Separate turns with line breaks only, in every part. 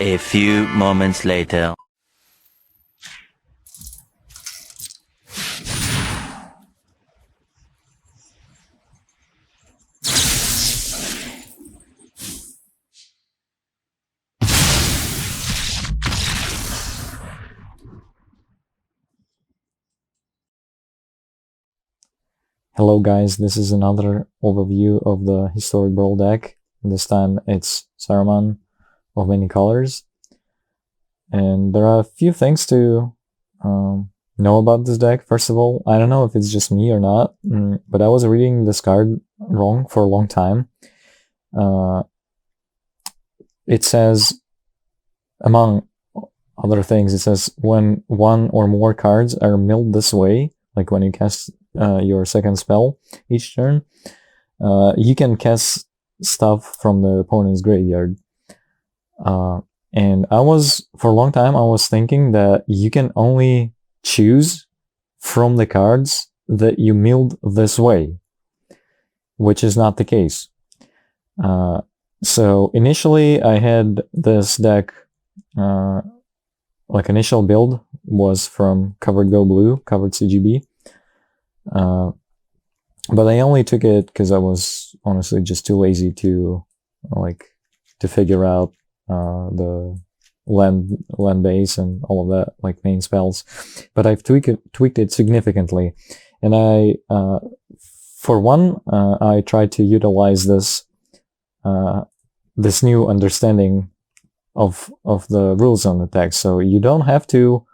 A few moments later.
Hello guys, this is another overview of the historic Brawl deck. This time it's Saruman of Many Colors. And there are a few things to know about this deck. First of all, I don't know if it's just me or not, but I was reading this card wrong for a long time. It says, among other things, it says when one or more cards are milled this way, like when you cast your second spell each turn, you can cast stuff from the opponent's graveyard. And for a long time, I was thinking that you can only choose from the cards that you milled this way, which is not the case. So initially I had this deck, like initial build was from Covered Go Blue, Covered CGB. But I only took it because I was honestly just too lazy to figure out the land base and all of that, like main spells. But I've tweaked it significantly, and for one, I tried to utilize this this new understanding of the rules on the deck. So you don't have to.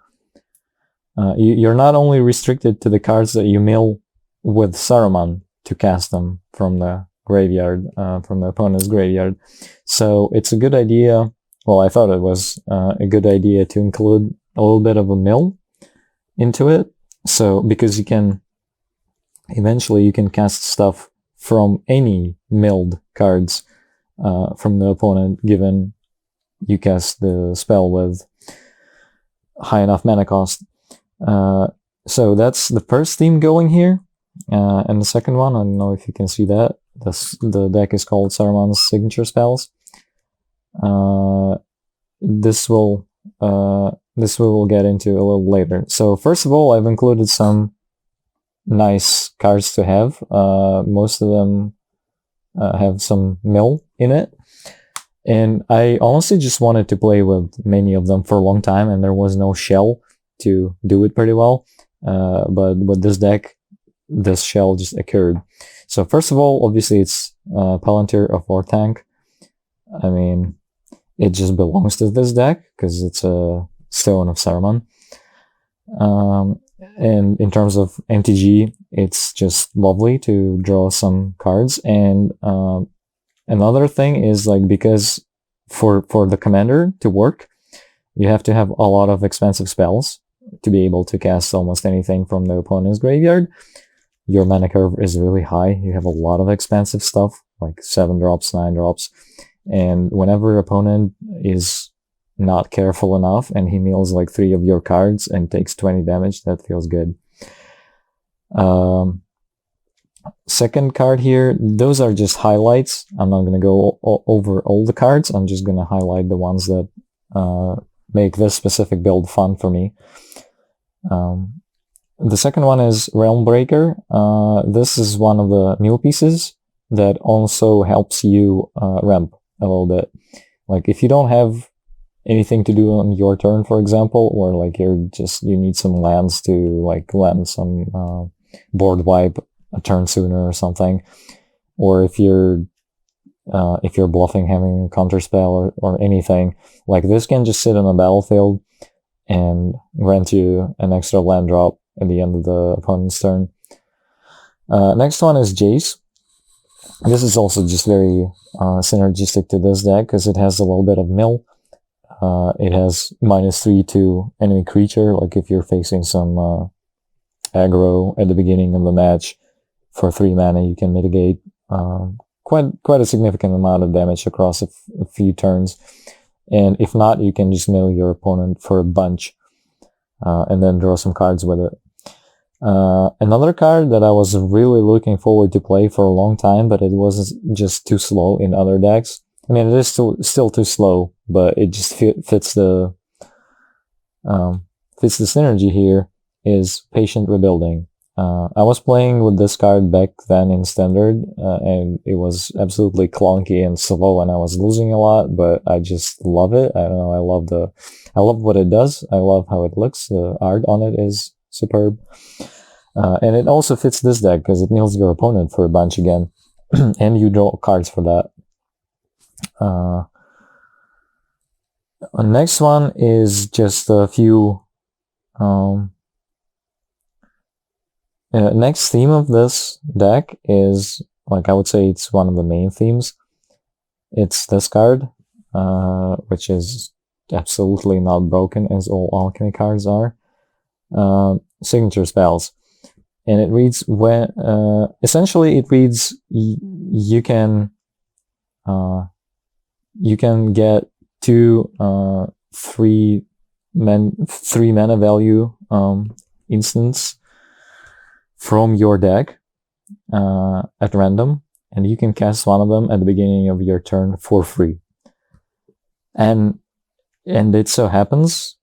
You're not only restricted to the cards that you mill with Saruman to cast them from the graveyard, from the opponent's graveyard. So it's a good idea. Well, I thought it was a good idea to include a little bit of a mill into it. So because eventually you can cast stuff from any milled cards from the opponent, given you cast the spell with high enough mana cost. So that's the first theme going here, and the second one, I don't know if you can see that. The deck is called Saruman's Signature Spells. This we'll get into a little later. So first of all, I've included some nice cards to have. Most of them have some mill in it, and I honestly just wanted to play with many of them for a long time, and there was no shell to do it pretty well, but with this deck, this shell just occurred. So first of all, obviously it's Palantir of Orthanc. I mean, it just belongs to this deck because it's a Stone of Saruman. And in terms of MTG, it's just lovely to draw some cards. And another thing is, like, because for the commander to work, you have to have a lot of expensive spells to be able to cast almost anything from the opponent's graveyard. Your mana curve is really high. You have a lot of expensive stuff, like 7 drops, 9 drops. And whenever opponent is not careful enough and he mills like 3 of your cards and takes 20 damage, that feels good. Second card here, those are just highlights. I'm not going to go over all the cards. I'm just going to highlight the ones that make this specific build fun for me. The second one is Realm Breaker. This is one of the new pieces that also helps you ramp a little bit. Like if you don't have anything to do on your turn, for example, or like you need some lands to like land some board wipe a turn sooner or something, or if you're bluffing, having a counter spell or anything, like this can just sit on the battlefield and grant you an extra land drop at the end of the opponent's turn. Next one is Jace. This is also just very synergistic to this deck because it has a little bit of mill. It has -3 to enemy creature, like if you're facing some aggro at the beginning of the match, for 3 mana you can mitigate quite a significant amount of damage across a few turns. And if not, you can just mill your opponent for a bunch and then draw some cards with it. Another card that I was really looking forward to play for a long time, but it was just too slow in other decks, I mean, it is still too slow, but it just fits the synergy here. Is patient rebuilding. I was playing with this card back then in Standard, and it was absolutely clunky and slow, and I was losing a lot, but I just love it. I don't know, I love what it does. I love how it looks. The art on it is superb. And it also fits this deck, because it mills your opponent for a bunch again, and you draw cards for that. Next one is just a few... next theme of this deck is, like, I would say it's one of the main themes. It's this card, which is absolutely not broken, as all alchemy cards are. Signature spells. And it reads when, essentially it reads, you can get 2 3 mana value instants from your deck at random, and you can cast one of them at the beginning of your turn for free. And it so happens,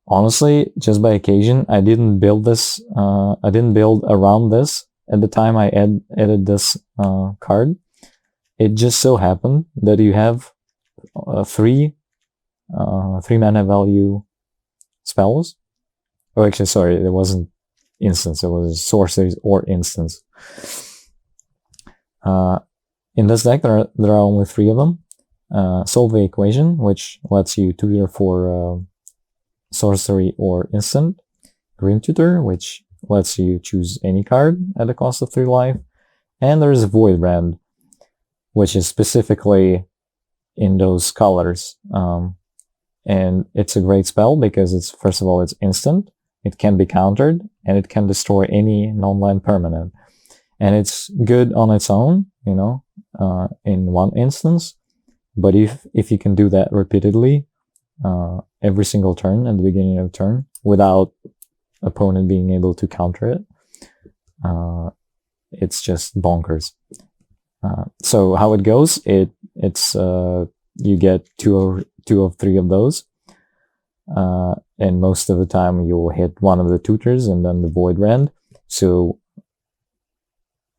honestly, just by occasion, I didn't build this, I didn't build around this at the time I added this card. It just so happened that you have 3 mana value spells. Oh, actually, sorry, it wasn't instance, it was sorceries or instance. In this deck, there are only 3 of them. Solve the Equation, which lets you tutor for sorcery or instant. Grim Tutor, which lets you choose any card at the cost of 3 life. And there's Void Brand, which is specifically in those colors. And it's a great spell because it's, first of all, it's instant. It can be countered, and it can destroy any non-land permanent. And it's good on its own, you know, in one instance. But if you can do that repeatedly, every single turn at the beginning of the turn, without opponent being able to counter it, it's just bonkers. So how it goes, it's you get two of 3 of those. And most of the time you'll hit one of the tutors and then the Void Rend. So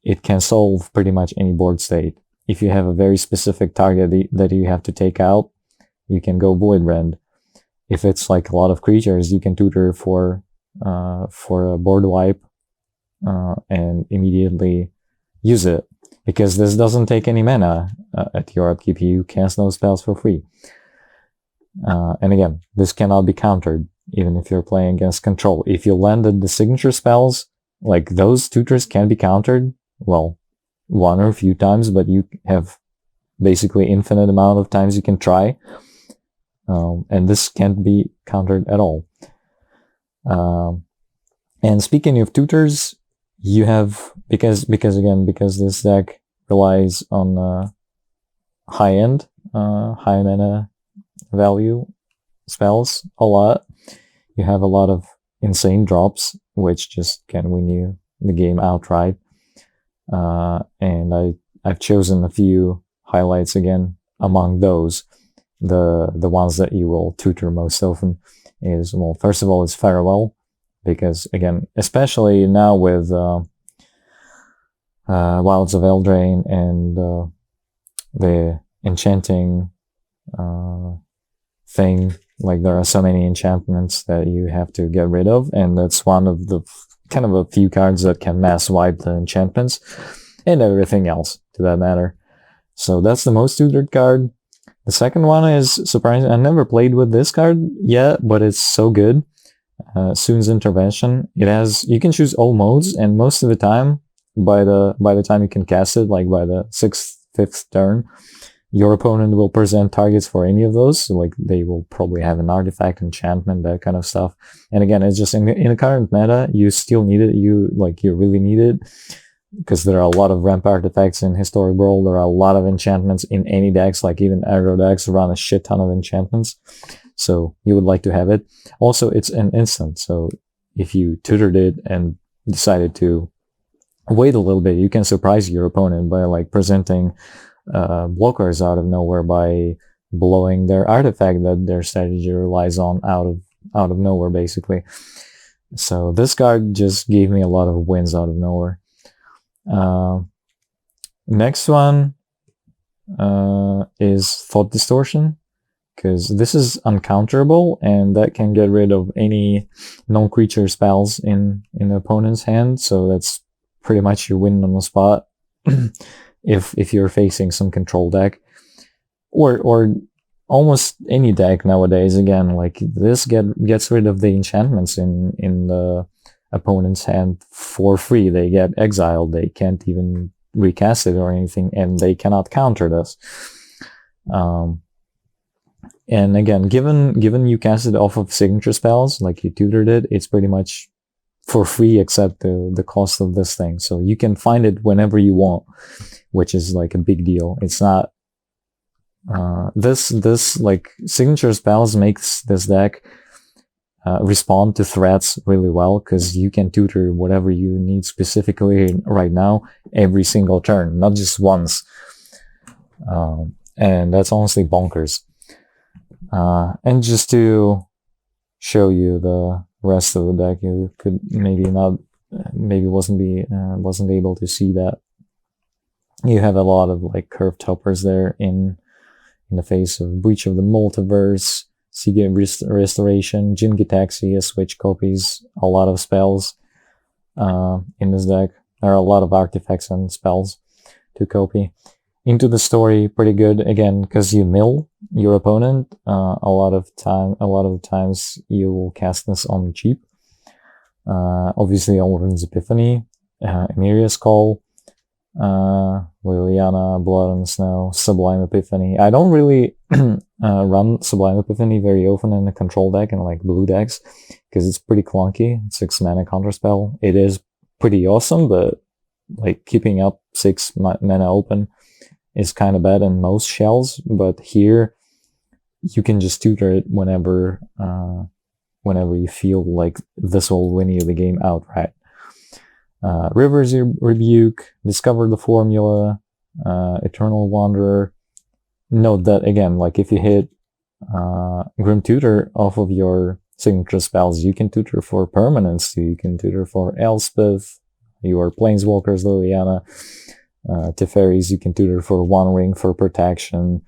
it can solve pretty much any board state. If you have a very specific target that you have to take out, you can go Void Rend. If it's like a lot of creatures, you can tutor for a board wipe and immediately use it. Because this doesn't take any mana at your upkeep. You cast those spells for free. And again, this cannot be countered, even if you're playing against control. If you landed the signature spells, like those tutors can be countered, well, 1 or a few times, but you have basically infinite amount of times you can try. And this can't be countered at all. And speaking of tutors, you have, because this deck relies on high-end, high mana value spells a lot. You have a lot of insane drops, which just can win you the game outright. And I've chosen a few highlights again among those. The ones that you will tutor most often is, well, first of all, it's Farewell, because again, especially now with Wilds of Eldraine and the enchanting thing, like there are so many enchantments that you have to get rid of, and that's one of the kind of a few cards that can mass wipe the enchantments and everything else to that matter. So that's the most tutored card. The second one is surprising. I never played with this card yet, but it's so good. Soon's Intervention. It has, you can choose all modes, and most of the time, by the time you can cast it, like by the 6th, 5th turn, your opponent will present targets for any of those. So like they will probably have an artifact, enchantment, that kind of stuff. And again, it's just in the current meta, you still need it. You really need it, because there are a lot of ramp artifacts in Historic Brawl. There are a lot of enchantments in any decks, like even aggro decks run a shit ton of enchantments. So you would like to have it. Also, it's an instant. So if you tutored it and decided to wait a little bit, you can surprise your opponent by like presenting blockers out of nowhere by blowing their artifact that their strategy relies on out of nowhere, basically. So this card just gave me a lot of wins out of nowhere. Next one is Thought Distortion, because this is uncounterable, and that can get rid of any non-creature spells in the opponent's hand, so that's pretty much your win on the spot if you're facing some control deck. Or almost any deck nowadays, again, like this gets rid of the enchantments in the opponent's hand for free. They get exiled, they can't even recast it or anything, and they cannot counter this. And again, given you cast it off of signature spells, like you tutored it, it's pretty much for free except the cost of this thing. So you can find it whenever you want, which is like a big deal. It's not this like signature spells makes this deck respond to threats really well, because you can tutor whatever you need specifically right now every single turn, not just once. And that's honestly bonkers. And just to show you the rest of the deck, you could maybe wasn't able to see that. You have a lot of like curved toppers there in the face of Breach of the Multiverse, Seagate Restoration, Jin Gitaxi, switch copies, a lot of spells in this deck. There are a lot of artifacts and spells to copy. Into the Story, pretty good, again, because you mill your opponent. A lot of the times you will cast this on cheap. Obviously, A-Alrund's Epiphany, Emeria's Call, Liliana, Blood and Snow, Sublime Epiphany. I don't really run Sublime Epiphany very often in the control deck and like blue decks, because it's pretty clunky. 6 mana counterspell. It is pretty awesome, but like keeping up 6 mana open is kind of bad in most shells. But here you can just tutor it whenever you feel like this will win you the game outright. River's Rebuke, Discover the Formula, Eternal Wanderer. Note that again, like if you hit Grim Tutor off of your signature spells, you can tutor for permanence too. You can tutor for Elspeth, your Planeswalkers, Liliana, Teferis. You can tutor for One Ring for protection.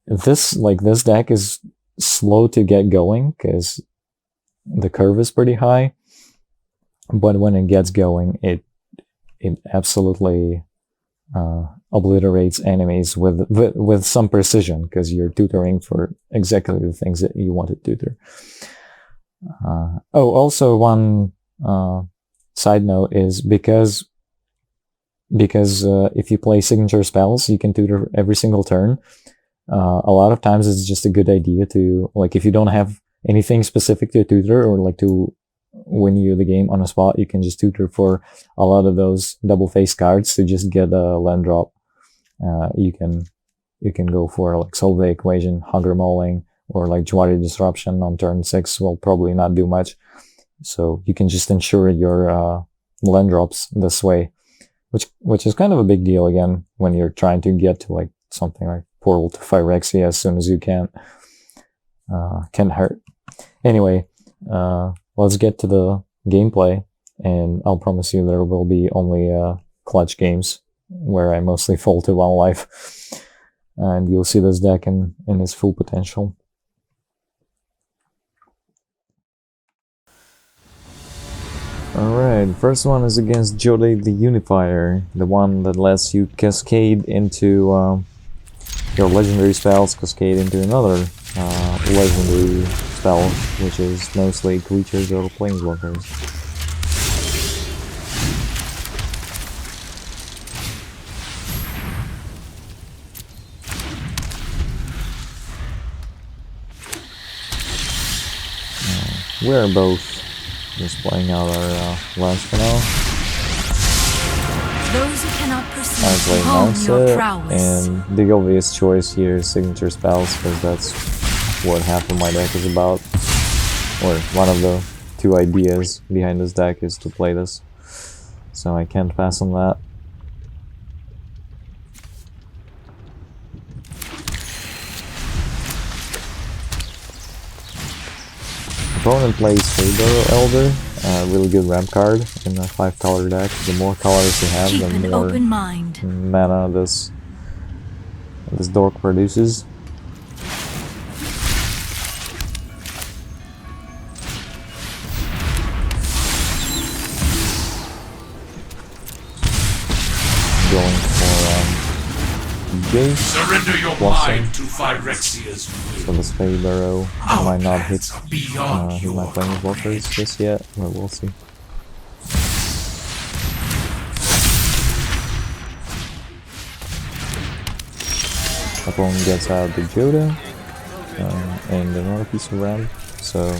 This deck is slow to get going because the curve is pretty high. But when it gets going, it absolutely obliterates enemies with some precision, because you're tutoring for exactly the things that you want to tutor. Also one side note is because if you play signature spells, you can tutor every single turn. A lot of times it's just a good idea to, like, if you don't have anything specific to tutor or like to win you the game on a spot, you can just tutor for a lot of those double face cards to just get a land drop. You can go for like Solve the Equation, Hunger Mauling, or like Jwari Disruption on turn 6 will probably not do much. So you can just ensure your land drops this way, which is kind of a big deal again when you're trying to get to like something like Portal to Phyrexia as soon as you can. Can hurt. Anyway, let's get to the gameplay, and I'll promise you there will be only clutch games where I mostly fall to 1 life, and you'll see this deck in its full potential. Alright, first one is against Jodah the Unifier, the one that lets you cascade into your legendary spells, cascade into another legendary spell, which is mostly creatures or planeswalkers. We're both just playing out our last for now.
Those who cannot perceive
I play Mindset, and the obvious choice here is signature spells, because that's what half of my deck is about. Or one of the 2 ideas behind this deck is to play this. So I can't pass on that. Opponent plays Fabled Elder, really good ramp card in a 5-color deck. The more colors you have, the more mana this dork produces. Going for Jace.
Surrender your mind to Phyrexia's will.
So this Fabled might not hit my Planeswalkers just yet, but we'll see. Opponent gets out the Jodah and another piece of ramp, so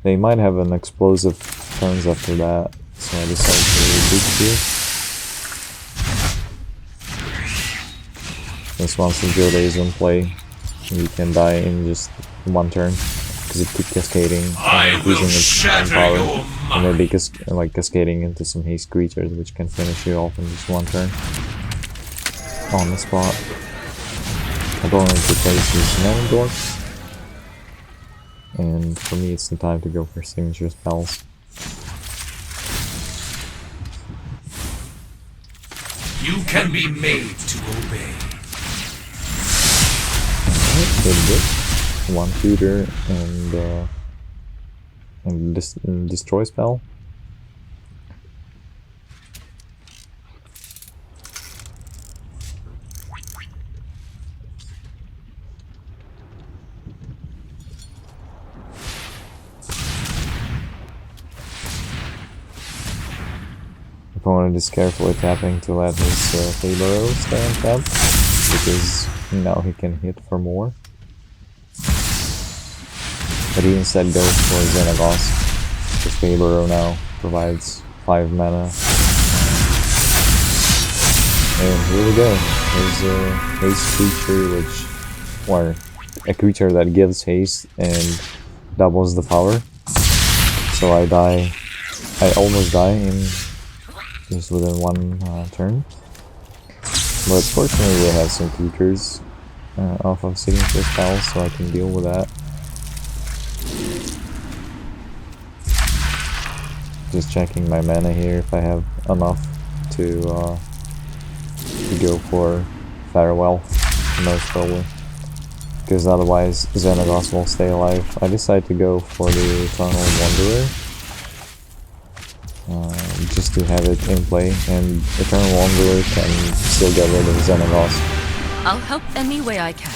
they might have an explosive turns after that, so I decided to Breach here. Since once the Jodah is in play, you can die in just one turn, because it keeps cascading, increasing its power, and maybe like cascading into some haste creatures, which can finish you off in just one turn. On the spot. Opponent replaces mana dorks, and for me it's the time to go for signature spells.
You can be made to obey.
Good. One tutor and destroy spell. Opponent is carefully tapping to let his Fabled stay on tap, because now he can hit for more. But he instead goes for Xenagos, because Fabled now provides 5 mana. And here we go. There's a haste creature, or a creature that gives haste and doubles the power. So I almost die in just within one turn. But fortunately we have some tutors off of signature spells, so I can deal with that. Just checking my mana here if I have enough to go for Farewell, most probably. Because otherwise Xenagos will stay alive. I decided to go for the Eternal Wanderer. Just to have it in play, and Eternal Wanderer can still get rid of Xenagos.
I'll help any way I can.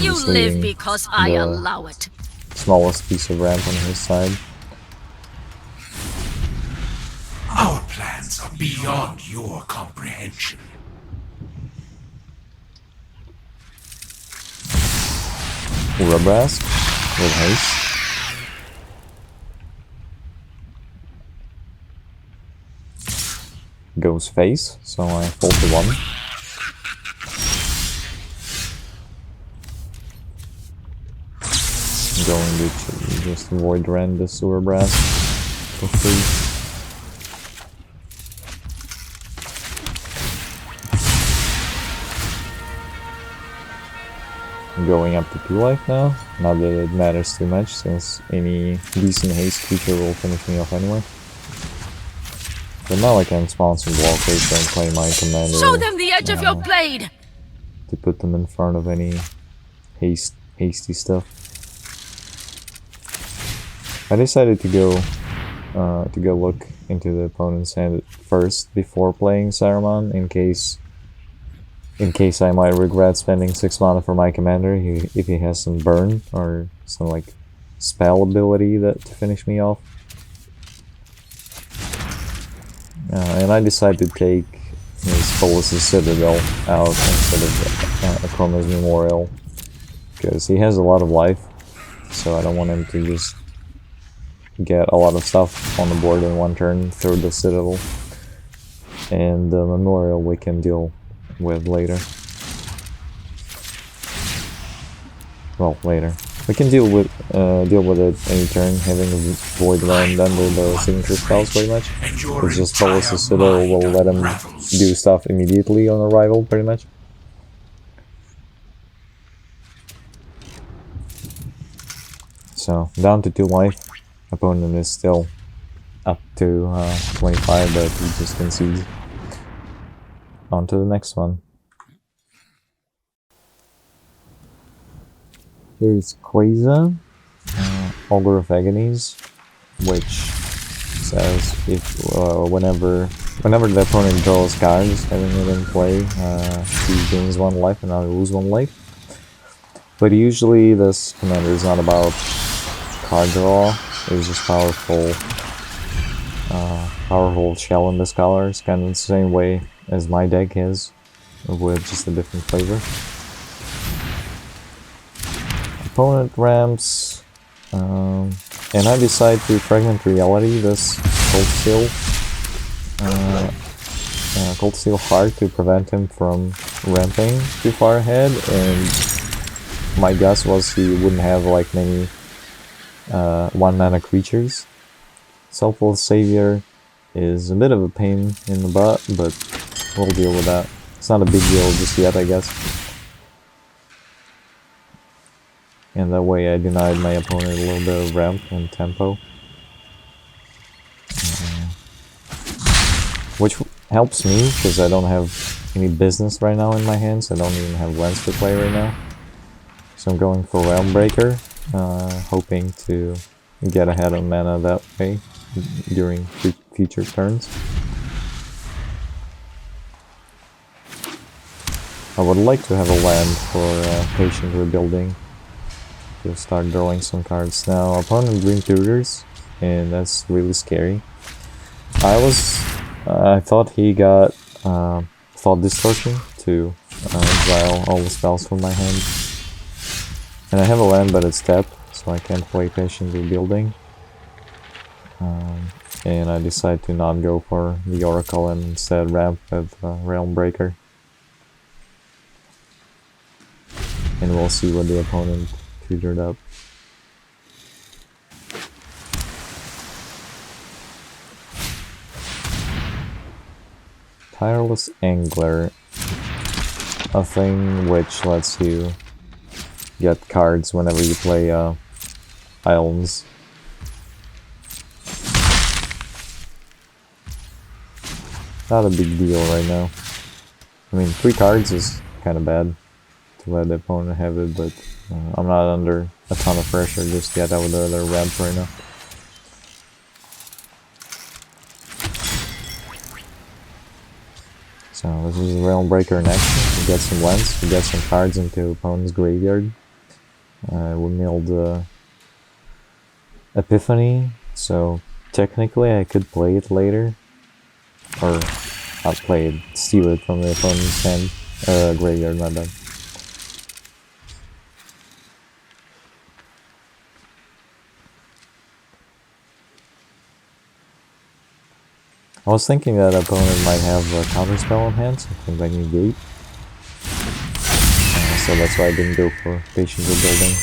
You live because I allow it.
Smallest piece of ramp on his side.
Our plans are beyond your comprehension.
Urabrask with haste. Goes face, so I fold to 1. Going to just avoid rend the Sewer Brass for free. Going up to 2 life now, not that it matters too much, since any decent haste creature will finish me off anyway. But now I can spawn some blockers and play my commander.
Show them the edge of your blade!
To put them in front of any hasty stuff. I decided to go look into the opponent's hand first before playing Saruman, in case I might regret spending 6 mana for my commander if he has some burn or some like spell ability to finish me off. And I decided to take his Bolas's Citadel out instead of Akroma's Memorial, because he has a lot of life, so I don't want him to just get a lot of stuff on the board in one turn through the Citadel. And the Memorial we can deal with later. Well, later. We can deal with it any turn, having a Void Land under the signature spells pretty much. It's just Bolas's Citadel will let him do stuff immediately on arrival, pretty much. So down to 2 life. Opponent is still up to 25, but he just concedes. On to the next one. Here's Queza, Augur of Agonies, which says if whenever the opponent draws cards having it in play, he gains 1 life and I lose 1 life. But usually this commander is not about card draw, it's just powerful shell in this color. It's kind of the same way as my deck is, with just a different flavor. Opponent ramps, and I decide to Fragment Reality this Coldsteel Heart to prevent him from ramping too far ahead, and my guess was he wouldn't have like many 1-mana creatures. Selfless Savior is a bit of a pain in the butt, but we'll deal with that. It's not a big deal just yet, I guess. And that way I denied my opponent a little bit of ramp and tempo. Which helps me, because I don't have any business right now in my hands. I don't even have lands to play right now. So I'm going for Realm Breaker, hoping to get ahead of mana that way during future turns. I would like to have a land for Patient Rebuilding to start drawing some cards. Now, opponent Grim Tutors, and that's really scary. I thought he got Thought Distortion to exile all the spells from my hand. And I have a land, but it's tapped, so I can't play Patient Rebuilding. And I decide to not go for the Oracle and instead ramp with Realm Breaker. And we'll see what the opponent tutored up. Tireless Angler, a thing which lets you get cards whenever you play islands. Not a big deal right now. I mean, 3 cards is kind of bad to let the opponent have it, but I'm not under a ton of pressure just yet. I would rather ramp right now. So this is Realm Breaker in action. We get some lands, we get some cards into opponent's graveyard. We milled Epiphany, so technically I could play it later. Or not play it, steal it from the opponent's hand. Graveyard, my bad. I was thinking that opponent might have a counterspell on hand, something like negate. So that's why I didn't go for Patient Rebuilding.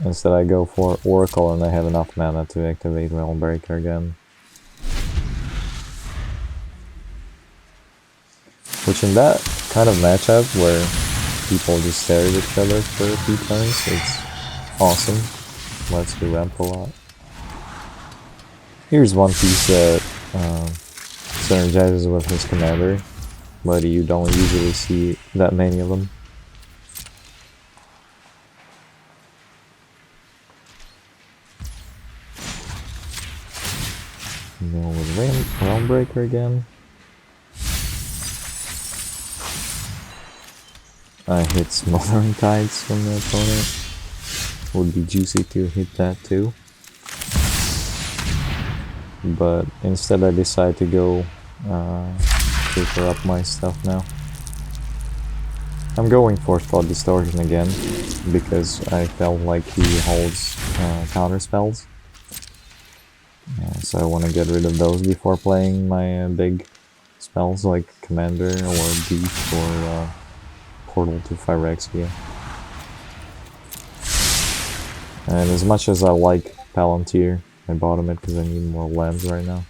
Instead I go for Oracle and I have enough mana to activate Realm Breaker again. Which in that kind of matchup where people just stare at each other for a few turns, it's awesome. Lets you ramp a lot. Here's one piece that synergizes with his commander, but you don't usually see that many of them. And then with Realm Breaker again. I hit Smothering Tides from the opponent. Would be juicy to hit that too. But instead I decide to go taper up my stuff now. I'm going for Thought Distortion again, because I felt like he holds counter spells. So I want to get rid of those before playing my big spells like Commander or Beast or Portal to Phyrexia. And as much as I like Palantir, I bottom it because I need more lands right now.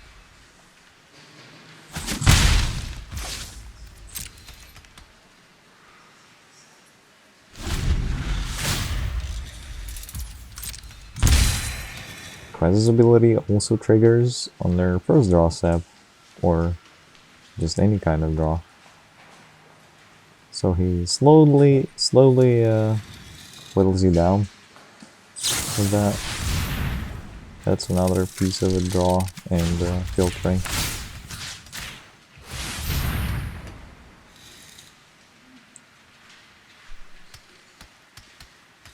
Queza's ability also triggers on their first draw step, or just any kind of draw. So he slowly whittles you down with that. That's another piece of a draw and filtering.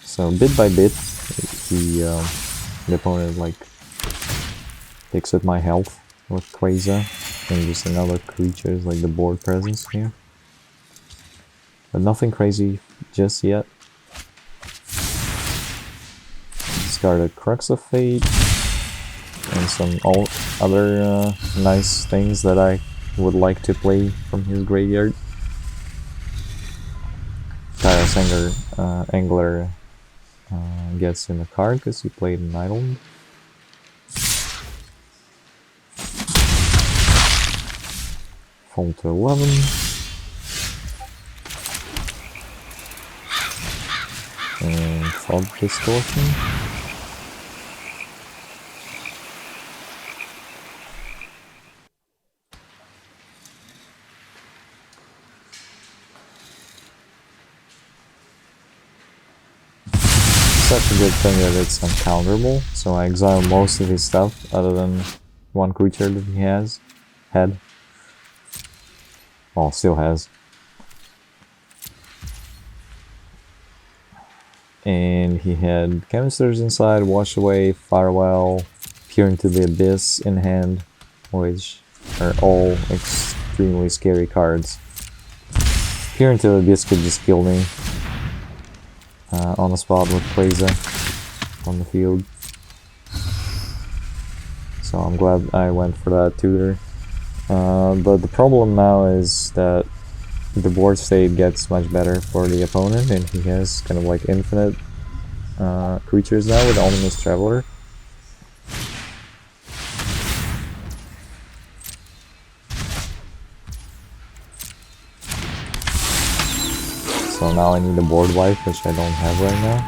So bit by bit, the opponent like picks up my health with Queza and just another creatures like the board presence here. But nothing crazy just yet. Discarded Crux of Fate and some other nice things that I would like to play from his graveyard. Tyrus Angler gets in a card because he played an A-Alrund. Fall to 11. And Thought Distortion. Such a good thing that it's uncounterable, so I exile most of his stuff other than one creature that he had. Well, still has. And he had Canisters inside, Wash Away, Firewall, Peer into the Abyss in hand, which are all extremely scary cards. Peer into the Abyss could just kill me on the spot with Queza on the field. So I'm glad I went for that tutor. But the problem now is that the board state gets much better for the opponent, and he has kind of like infinite creatures now with Ominous Traveler. So now I need a board wipe, which I don't have right now.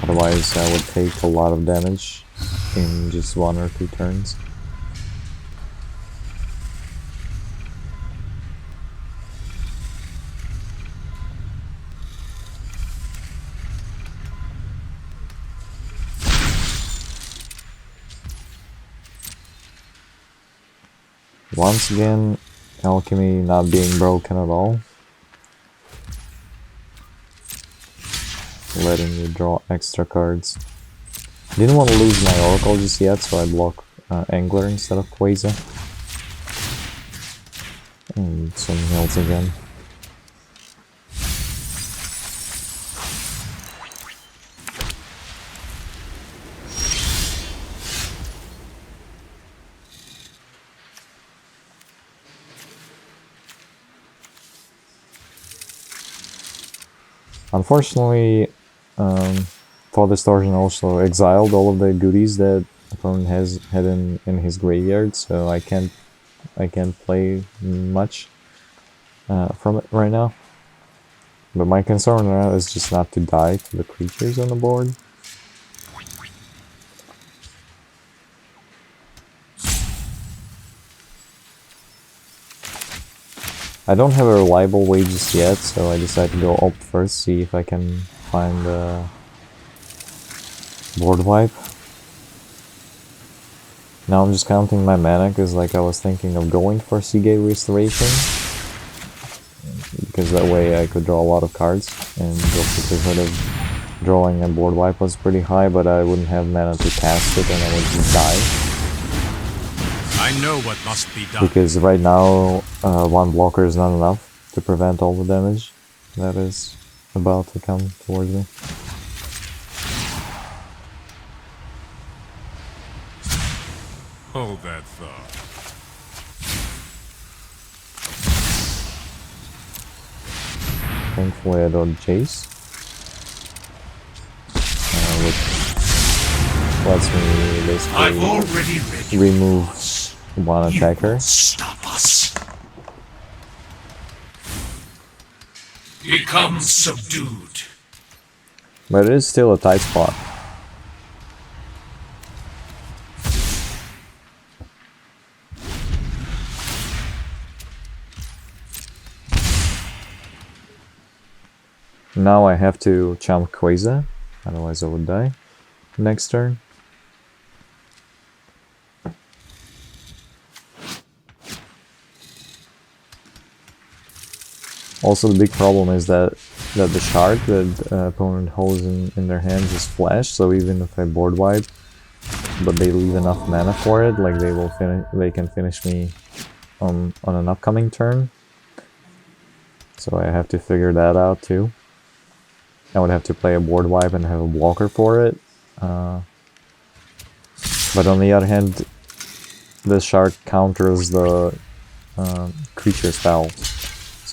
Otherwise I would take a lot of damage in just 1 or 2 turns. Once again, Alchemy not being broken at all. Letting you draw extra cards. Didn't want to lose my Oracle just yet, so I block Angler instead of Queza. And some heals again. Unfortunately, Thought Distortion also exiled all of the goodies that opponent had in his graveyard, so I can't play much from it right now. But my concern now is just not to die to the creatures on the board. I don't have a reliable way just yet, so I decided to go up first, see if I can find a board wipe. Now I'm just counting my mana, because like I was thinking of going for Seagate Restoration, because that way I could draw a lot of cards, and the likelihood of drawing a board wipe was pretty high, but I wouldn't have mana to cast it and I would just die.
I know what must be done.
Because right now, one blocker is not enough to prevent all the damage that is about to come towards me.
Hold that thought.
Thankfully I don't chase. Which lets me basically remove one attacker.
Stop us. Become subdued.
But it is still a tight spot. now I have to champ Queza, otherwise I would die next turn. Also, the big problem is that the shard that opponent holds in their hands is flash, so even if I board wipe, but they leave enough mana for it, like they can finish me on an upcoming turn. So I have to figure that out too. I would have to play a board wipe and have a blocker for it. But on the other hand, the shard counters the creature spell.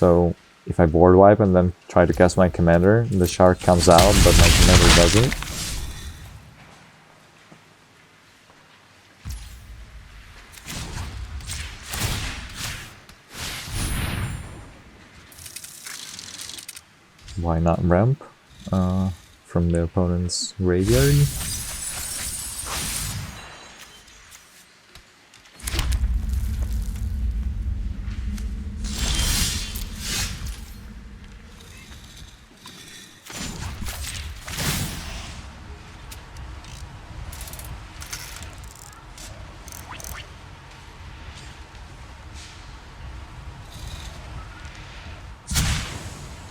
So if I board wipe and then try to cast my commander, the shard comes out, but my commander doesn't. Why not ramp from the opponent's graveyard?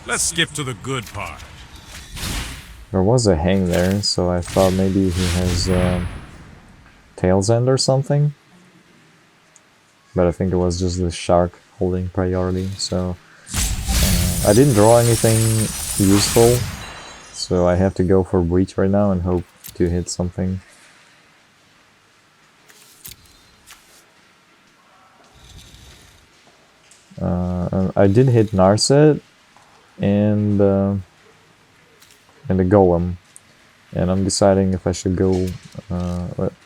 Let's skip to the good part.
There was a hang there, so I thought maybe he has Tail's End or something. But I think it was just the shark holding priority, so I didn't draw anything useful, so I have to go for Breach right now and hope to hit something. I did hit Narset and the golem, and I'm deciding if I should go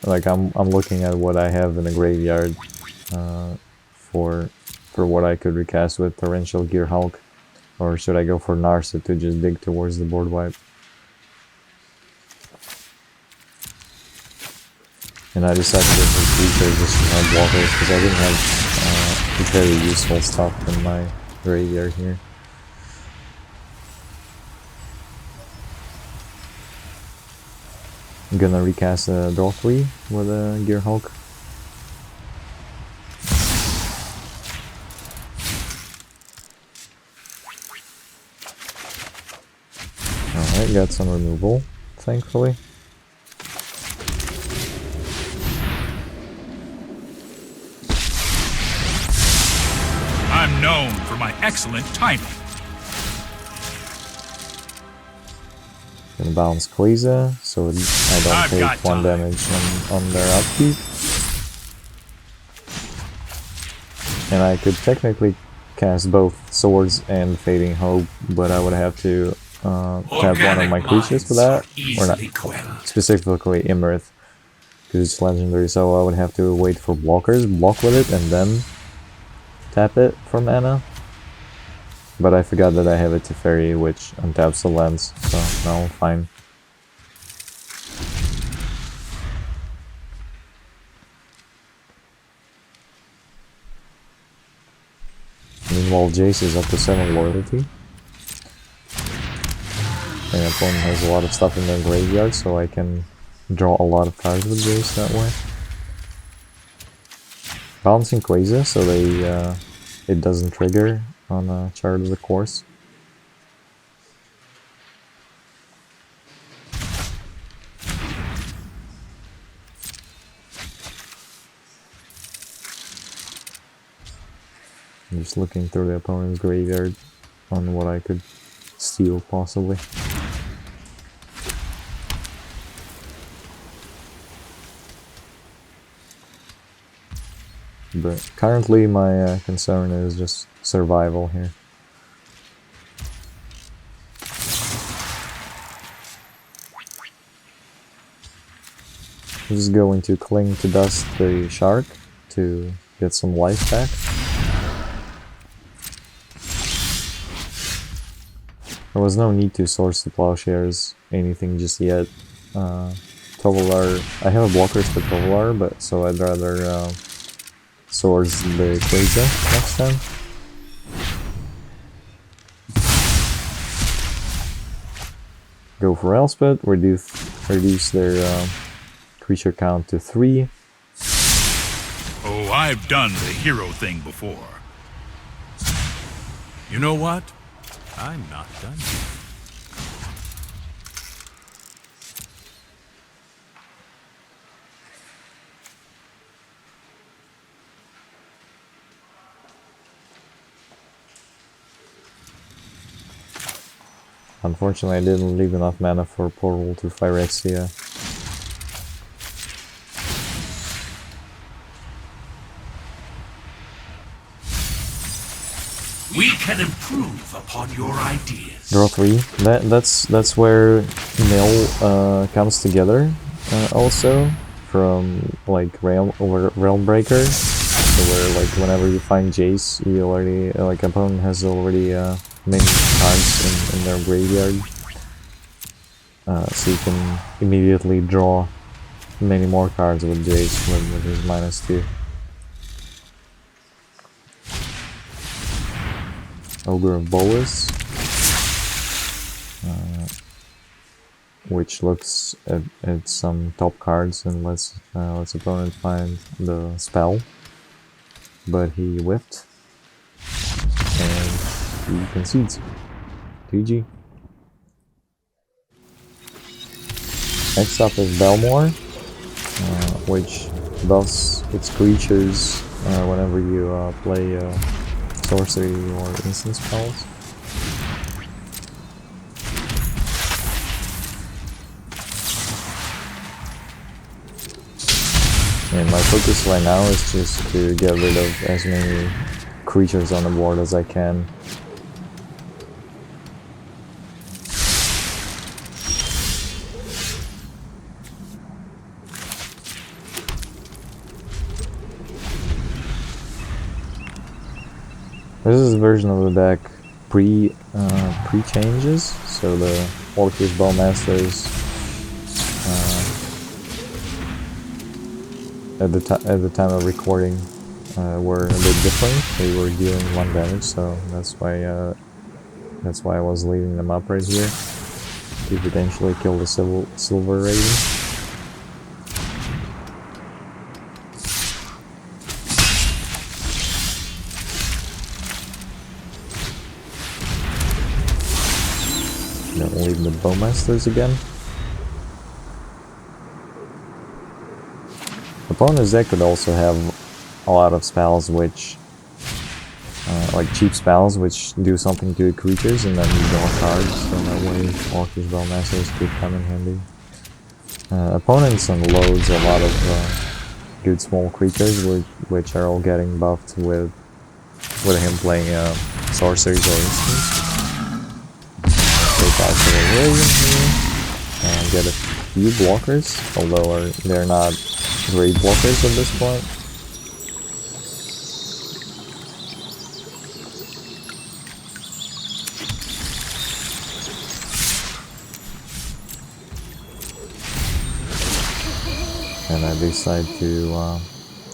like I'm looking at what I have in the graveyard for what I could recast with Torrential Gear Hulk, or should I go for Narset to just dig towards the board wipe. And I decided to go for creatures just to have walkers because I didn't have very useful stuff in my graveyard here. I'm gonna recast a Draw 3 with a Gear Hulk. Alright, got some removal, thankfully.
I'm known for my excellent timing.
Gonna bounce Queza, so I don't take 1 damage on their upkeep. And I could technically cast both Swords and Fading Hope, but I would have to tap one of my creatures for that, or not, specifically Emeria, because it's legendary, so I would have to wait for blockers, block with it, and then tap it for mana. But I forgot that I have a Teferi, which untaps the lands, so now I'm fine. Meanwhile, Jace is up to 7 loyalty. My opponent has a lot of stuff in their graveyard, so I can draw a lot of cards with Jace that way. Bouncing Queza, so it doesn't trigger on a chart of the course. I'm just looking through the opponent's graveyard on what I could steal, possibly. But currently my concern is just survival here. I'm just going to Cling to Dust the shark to get some life back. There was no need to source the Plowshares anything just yet. Tovolar, I have a blockers for Tovolar, but so I'd rather source the Queza next time. go for Elspeth, reduce their creature count to 3.
Oh, I've done the hero thing before. You know what? I'm not done yet.
Unfortunately, I didn't leave enough mana for Portal to Phyrexia.
We can improve upon your ideas.
Draw 3. That's where Mill comes together. Also, from like Realm Breaker, so where like whenever you find Jace, you already like opponent has already many cards in their graveyard, so you can immediately draw many more cards with Jace with his -2. Augur of Bolas, which looks at some top cards and lets opponent find the spell, but he whiffed and he concedes. GG. Next up is Belmore, which buffs its creatures whenever you play sorcery or instant spells. And my focus right now is just to get rid of as many creatures on the board as I can. This is a version of the deck pre-changes, so the Orcish Bowmasters at the time of recording were a bit different. They were dealing 1 damage, so that's why I was leaving them up right here to potentially kill the Silver Raven. Don't leave the Bowmasters again. Opponent's deck could also have a lot of spells which, like cheap spells which do something to creatures and then you draw cards, so that way Orcish Bowmasters could come in handy. Opponents unloads a lot of good small creatures which are all getting buffed with him playing sorceries or instants. Take out the Raven here and get a few blockers, although they're not great blockers at this point. And I decide to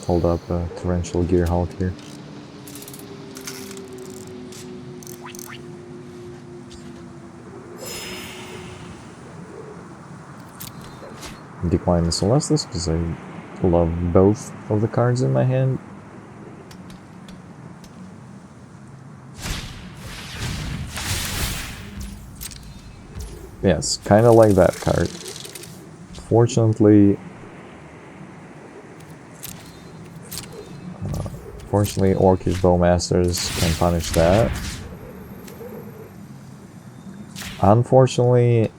hold up a Torrential Gearhulk here. Decline the Celestus because I love both of the cards in my hand. Yes, kind of like that card. Fortunately, Orcish Bowmasters can punish that. Unfortunately,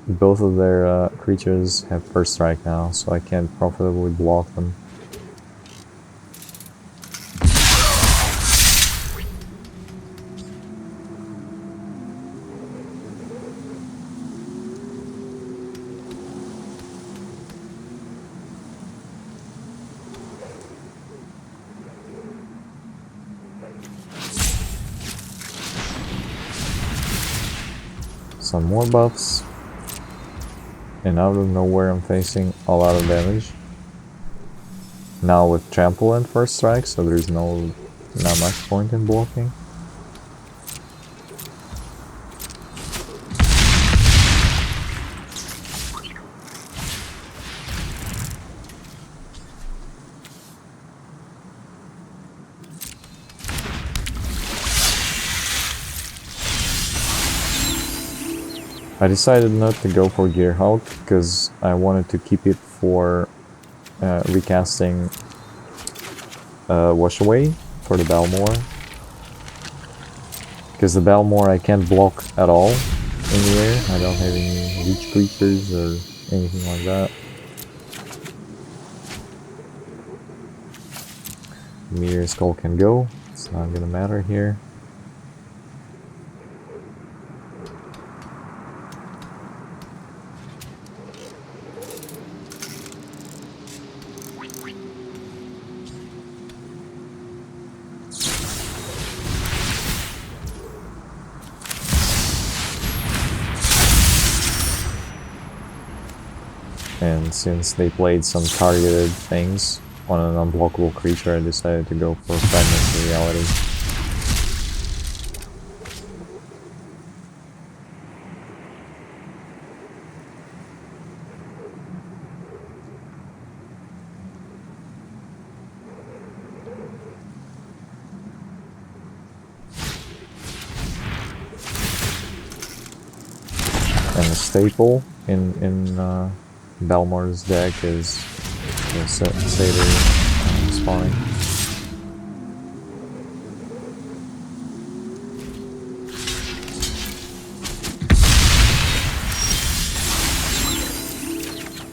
both of their creatures have first strike now, so I can't profitably block them. Some more buffs. And out of nowhere I'm facing a lot of damage. Now with Trample and First Strike, so there's not much point in blocking. I decided not to go for Gearhulk because I wanted to keep it for recasting Wash Away for the Balmor. Because the Balmor I can't block at all in the air. I don't have any reach creatures or anything like that. Emeria Skull can go. It's not gonna matter here. And since they played some targeted things on an unblockable creature, I decided to go for Fragment Reality. And the staple in Balmor's deck is the Satyr spawning.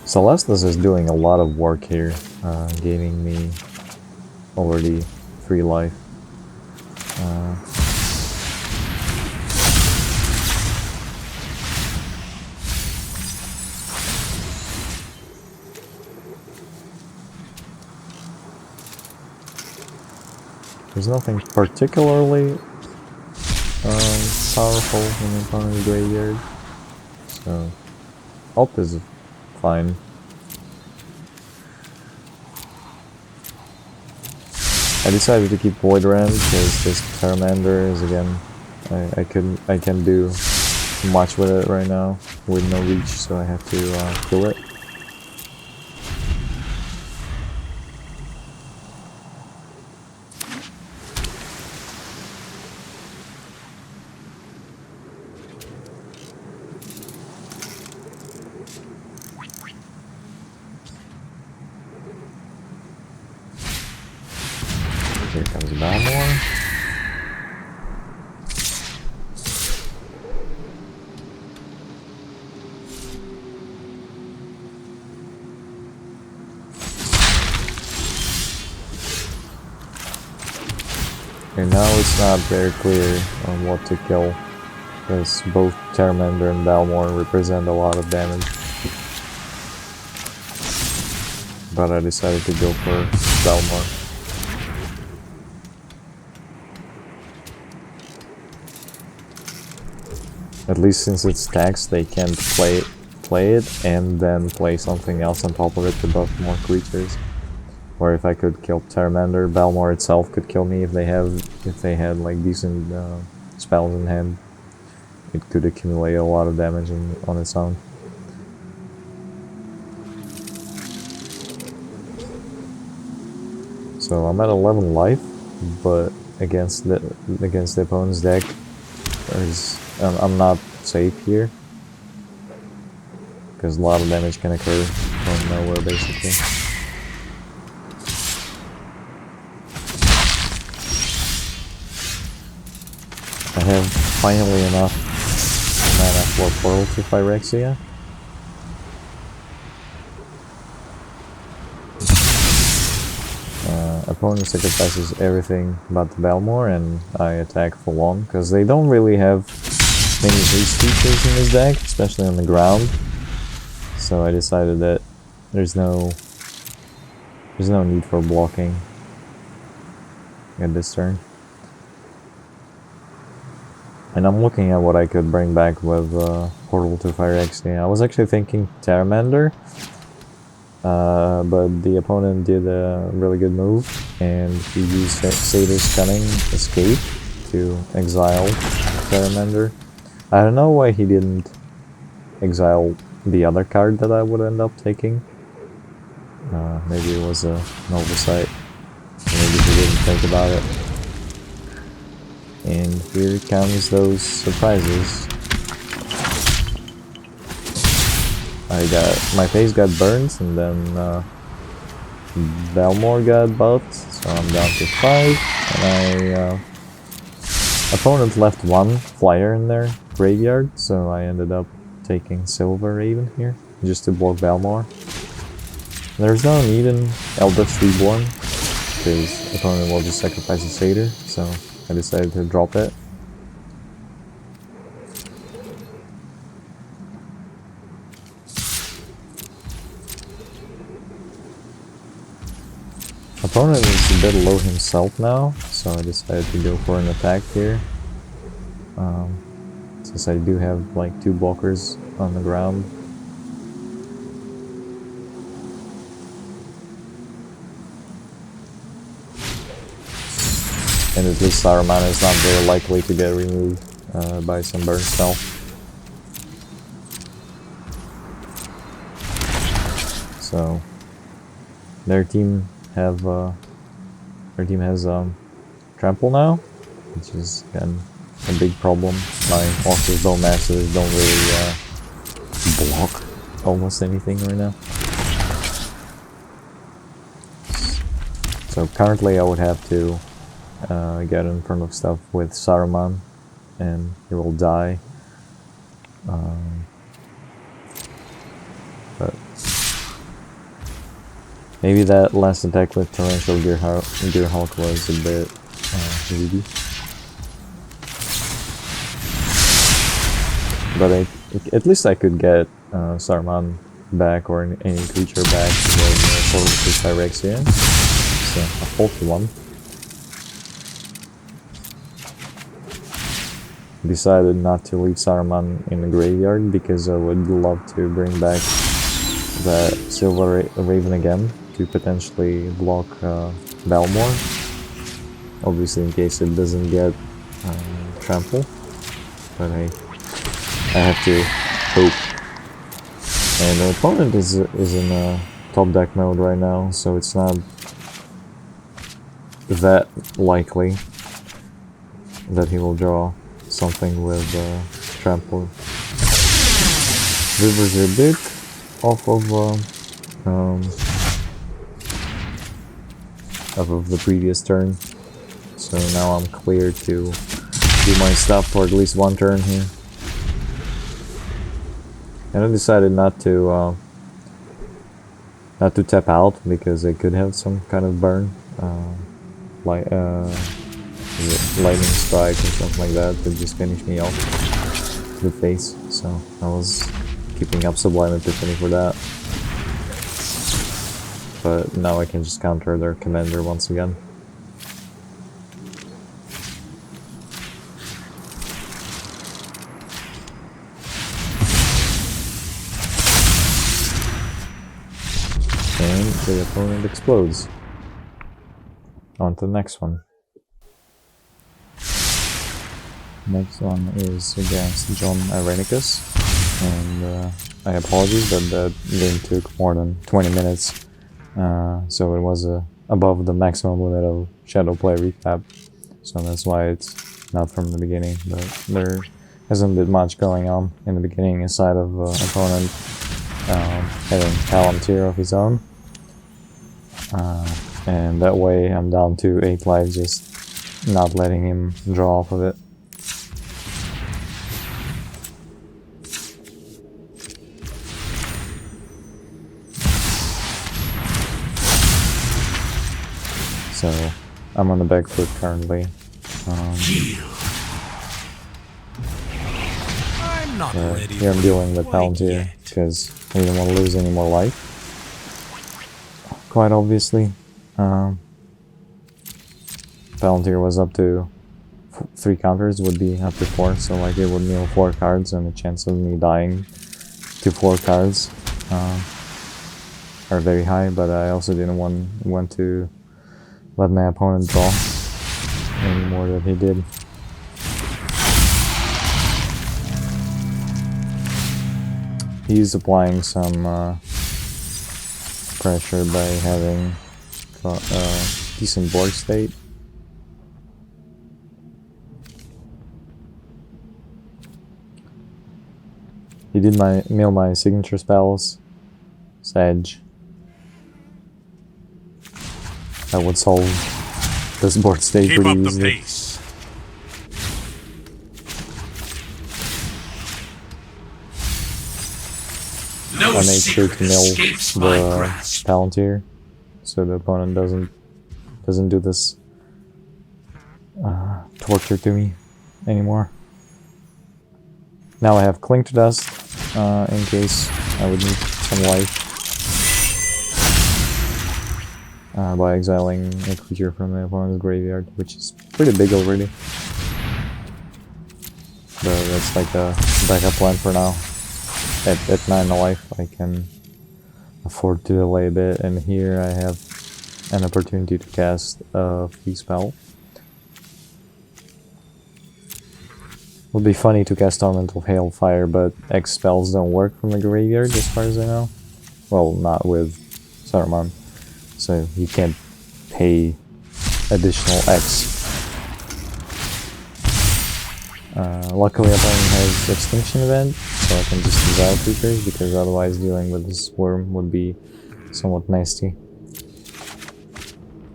Celestis is doing a lot of work here, gaining me already 3 life. There's nothing particularly powerful in the opponent's graveyard, so Alt is fine. I decided to keep Void Ram because this Charmander is again I can't do much with it right now with no reach, so I have to kill it. Here comes Balmor. Okay, now it's not very clear on what to kill, because both Charmander and Balmor represent a lot of damage. But I decided to go for Balmor. At least since it's taxed, they can't play it and then play something else on top of it to buff more creatures. Or if I could kill Charmander, Balmor itself could kill me if they had like decent spells in hand. It could accumulate a lot of damage on its own. So I'm at 11 life, but against the opponent's deck, I'm not safe here, because a lot of damage can occur from nowhere basically. I have finally enough mana for Portal to Phyrexia. Opponent sacrifices everything but the Balmor, and I attack full on, because they don't really have many haste features in this deck, especially on the ground. So I decided that there's no need for blocking at this turn. And I'm looking at what I could bring back with Portal to Phyrexia. I was actually thinking Charmander, but the opponent did a really good move, and he used Satyr's Cunning Escape to exile Charmander. I don't know why he didn't exile the other card that I would end up taking. Maybe it was an oversight. Maybe he didn't think about it. And here comes those surprises. my face got burned, and then Belmore got buffed, so I'm down to 5, and opponent left 1 flyer in their graveyard, so I ended up taking Silver Raven here, just to block Belmore. There's no need in Eldritch Reborn, because opponent will just sacrifice a Satyr, so I decided to drop it. Opponent is a bit low himself now, so I decided to go for an attack here. Since I do have like 2 blockers on the ground. And at least Saruman is not very likely to get removed by some burn spell. So their team has trample now, which is again a big problem. My Augur Bone Masters don't really block almost anything right now. So currently I would have to get in front of stuff with Saruman, and he will die. But maybe that last attack with Torrential Gearhulk was a bit greedy. But at least I could get Saruman back, or any creature back for Phyrexian. So a faulty one. Decided not to leave Saruman in the graveyard because I would love to bring back that Silver Raven again to potentially block Belmore. Obviously in case it doesn't get trample. But I have to hope. And the opponent is in top deck mode right now, so it's not that likely that he will draw something with trample. Rivers are big off of the previous turn, so now I'm clear to do my stuff for at least 1 turn here. And I decided not to tap out because I could have some kind of burn, like lightning strike or something like that just finish me off the face. So I was keeping up Sublime Epiphany for that. But now I can just counter their commander once again. And the opponent explodes. On to the next one. Next one is against John Irenicus, and I apologize that that game took more than 20 minutes, so it was above the maximum limit of Shadow Play recap, so that's why it's not from the beginning. But there hasn't been much going on in the beginning aside of opponent having Palantir of his own, and that way I'm down to 8 life, just not letting him draw off of it. So I'm on the back foot currently. Here I'm dealing with Palantir because I didn't want to lose any more life. Quite obviously. Palantir was up to 3 counters, would be up to 4, so like it would mill 4 cards, and the chance of me dying to 4 cards are very high, but I also didn't want to let my opponent draw any more than he did. He's applying some pressure by having decent board state. He did mill my signature spells. Sedge. That would solve this board state
Keep
pretty
up the
easily.
pace. No
I made sure to mill
escapes my
the
grasp.
Palantir, so the opponent doesn't do this torture to me anymore. Now I have Cling to Dust in case I would need some life by exiling a creature from the opponent's graveyard, which is pretty big already. But that's like a backup plan for now. At 9 life, I can afford to delay a bit, and here I have an opportunity to cast a free spell. Would be funny to cast Torment of Hailfire, but X spells don't work from the graveyard as far as I know. Well, not with Saruman, so you can't pay additional X. Luckily, opponent has Extinction Event, so I can just exile creatures, because otherwise dealing with this worm would be somewhat nasty.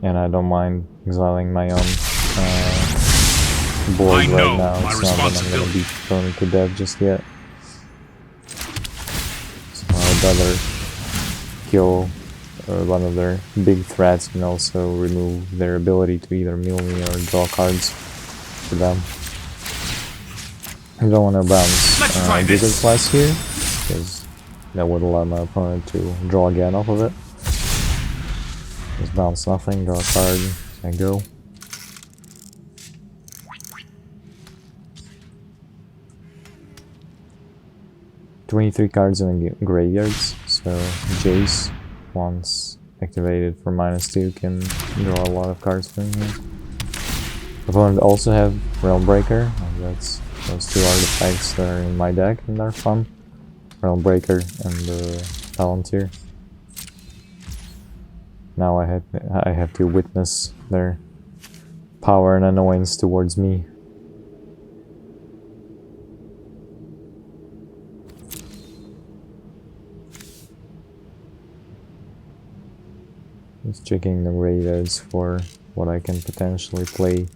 And I don't mind exiling my own board right now. It's not that I'm gonna beat opponent to death just yet. So I'd rather kill one of their big threats and also remove their ability to either mill me or draw cards for them. I don't want to bounce Gizzard Class here, because that would allow my opponent to draw again off of it. Just bounce nothing, draw a card, and go. "23 cards in the graveyards, so Jace, once activated for -2, can draw a lot of cards from here. Opponent also have Realm Breaker, and that's those two artifacts that are in my deck and are fun. Realm Breaker and the Palantir. Now I have to witness their power and annoyance towards me. Just checking the graveyards for what I can potentially play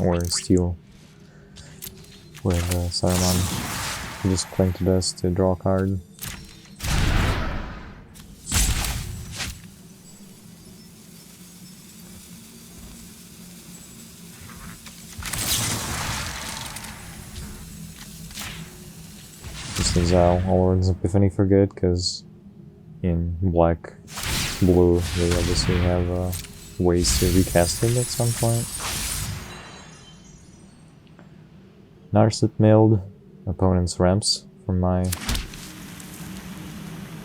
or steal with Saruman. Just Cling to Dust to draw a card. Just exile A-Alrund's Epiphany for good, because in black, blue, they obviously have ways to recast it at some point. Narset milled opponent's ramps from my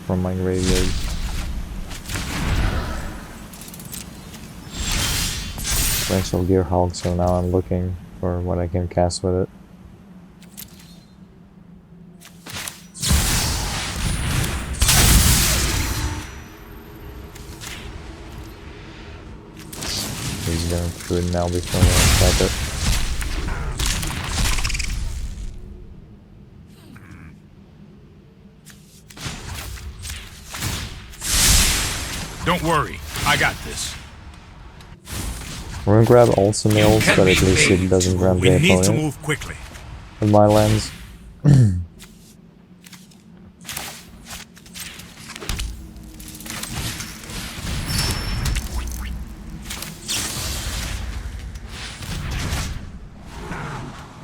graveyard. Glacial Gearhulk, so now I'm looking for what I can cast with it. He's going to do it now before I attack it.
Don't worry, I got this.
We're gonna grab also mills, but at least it doesn't grab the
We need to
opponent
move quickly.
with my lands.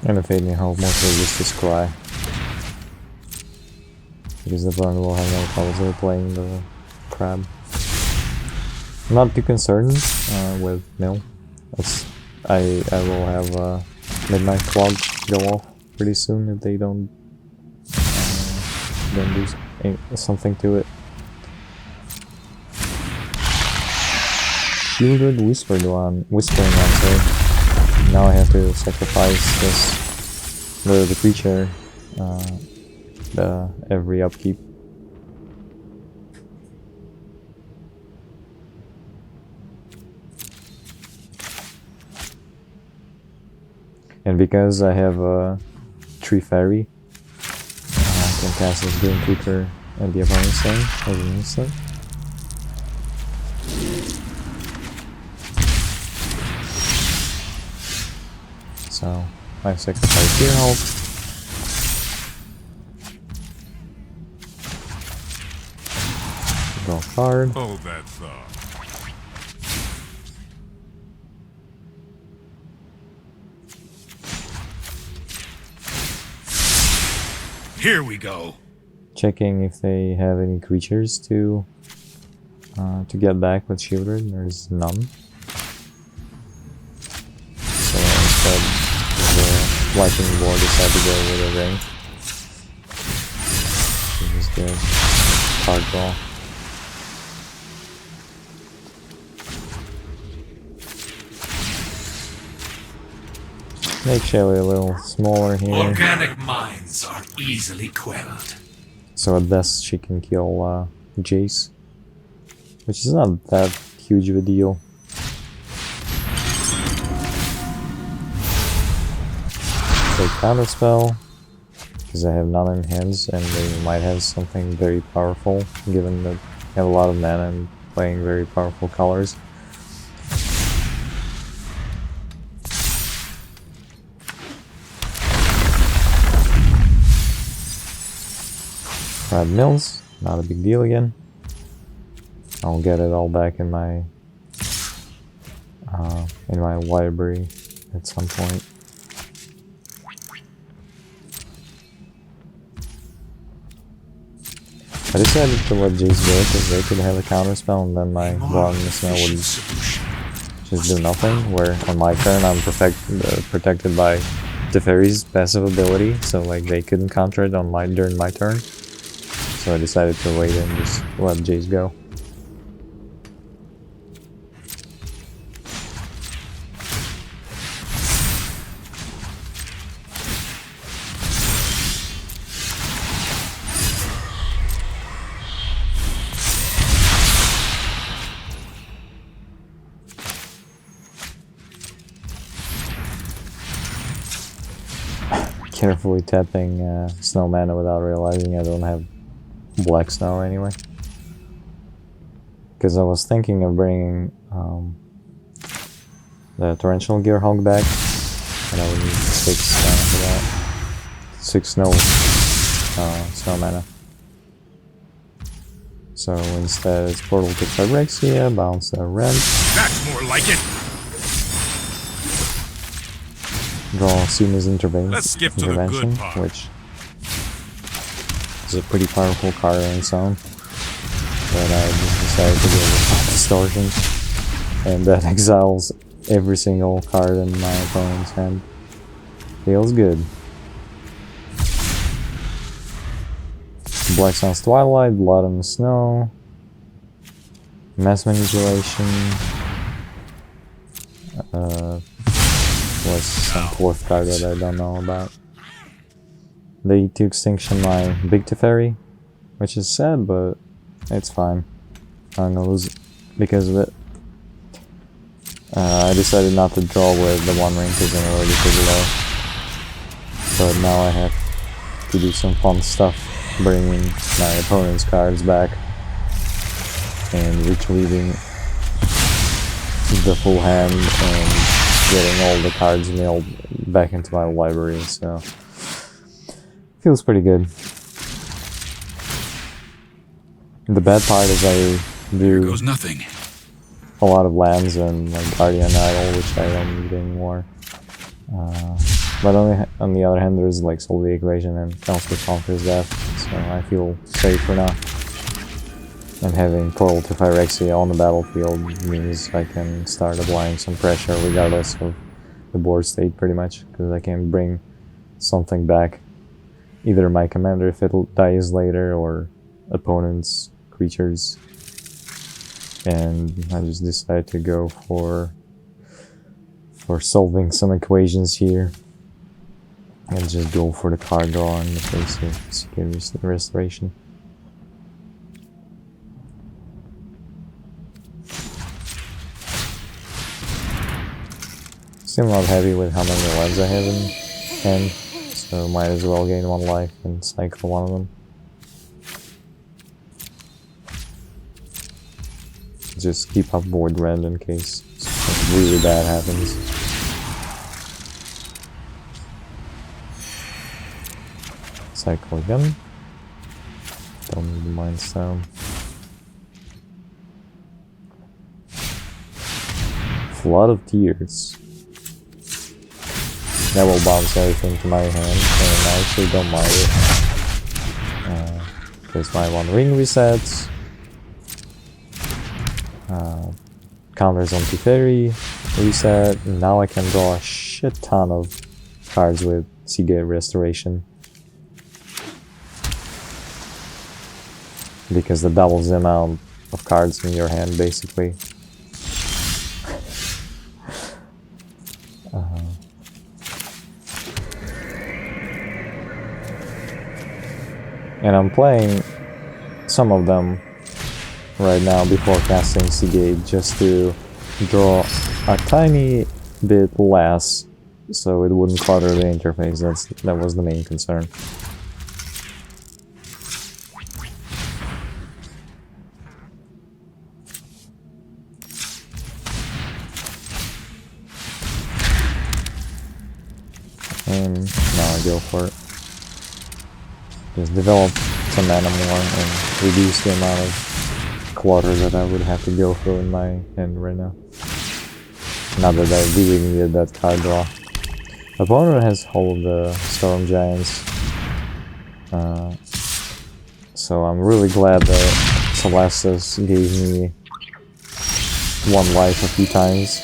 And if Aiden help, mostly just this cry. Because the opponent will have no trouble playing the crab. I'm not too concerned with mill. I will have Midnight Clog go off pretty soon if they don't do something to it. Shielded Whispering One, sorry. Now I have to sacrifice the creature every upkeep. And because I have a Tree Fairy cast this Grim Tutor at the opponent's turn as an instant. So I sacrifice here help. Draw card.
Hold that thought. Here we go.
Checking if they have any creatures to get back with shielded. There's none. So instead, the lightning board decided to go with a ring. So just get card draw. Make Shelly a little smaller here.
Organic minds are easily quelled.
So at best she can kill Jace, which is not that huge of a deal. Take counterspell, because I have none in hands and they might have something very powerful, given that I have a lot of mana and playing very powerful colors. Red Mills, not a big deal again. I'll get it all back in my library at some point. I decided to let Jace go because they could have a counterspell and then my Godless Shrine would just do nothing, where on my turn I'm protected by Teferi's passive ability, so like they couldn't counter it on during my turn. So I decided to wait and just let Jace go. Carefully tapping snow mana without realizing I don't have black snow anyway. Because I was thinking of bringing the Torrential Gearhulk back, and I would need 6 mana for that. 6 snow mana. So instead it's Portal to Phyrexia, bounce a Rent.
That's more like it.
Draw Seamus
Let's skip to the
Intervention,
good part.
which is a pretty powerful card on its own. But I just decided to go with Thought Distortion, and that exiles every single card in my opponent's hand. Feels good. Black Sun's Twilight, Blood on the Snow, Mass Manipulation, was some 4th card that I don't know about. They to extinction my Big Teferi, which is sad, but it's fine. I'm gonna lose because of it. I decided not to draw with the One Ring because I'm already pretty low. But now I have to do some fun stuff, bringing my opponent's cards back and retrieving the full hand and getting all the cards mailed back into my library, so feels pretty good. The bad part is I
Here
do
goes nothing.
a lot of lands and like Guardian Idol, which I don't need anymore. But on the other hand, there's like Solve the Equation and Elspeth Conquers Death, so I feel safe for now. And having Portal to Phyrexia on the battlefield means I can start applying some pressure regardless of the board state pretty much, because I can bring something back. Either my commander if it dies later, or opponent's creatures. And I just decided to go for solving some equations here. And just go for the card draw in the face of Security Restoration. Still not happy with how many lives I have in hand, so might as well gain 1 life and cycle one of them. just keep up Void Rend in case something really bad happens. Cycle again. Don't need the Mind Stone. Flood of Tears. That will bounce everything to my hand, and I actually don't mind it. Because my One Ring resets. Counters on Teferi reset. And now I can draw a shit ton of cards with Seagate Restoration. Because that doubles the amount of cards in your hand, basically. And I'm playing some of them right now before casting Seagate just to draw a tiny bit less so it wouldn't clutter the interface. That was the main concern. And now I go for it. Just develop some mana more and reduce the amount of clutter that I would have to go through in my hand right now. Not that I really needed that card draw. Opponent has Hall of the Storm Giants. So I'm really glad that Celestis gave me 1 life a few times.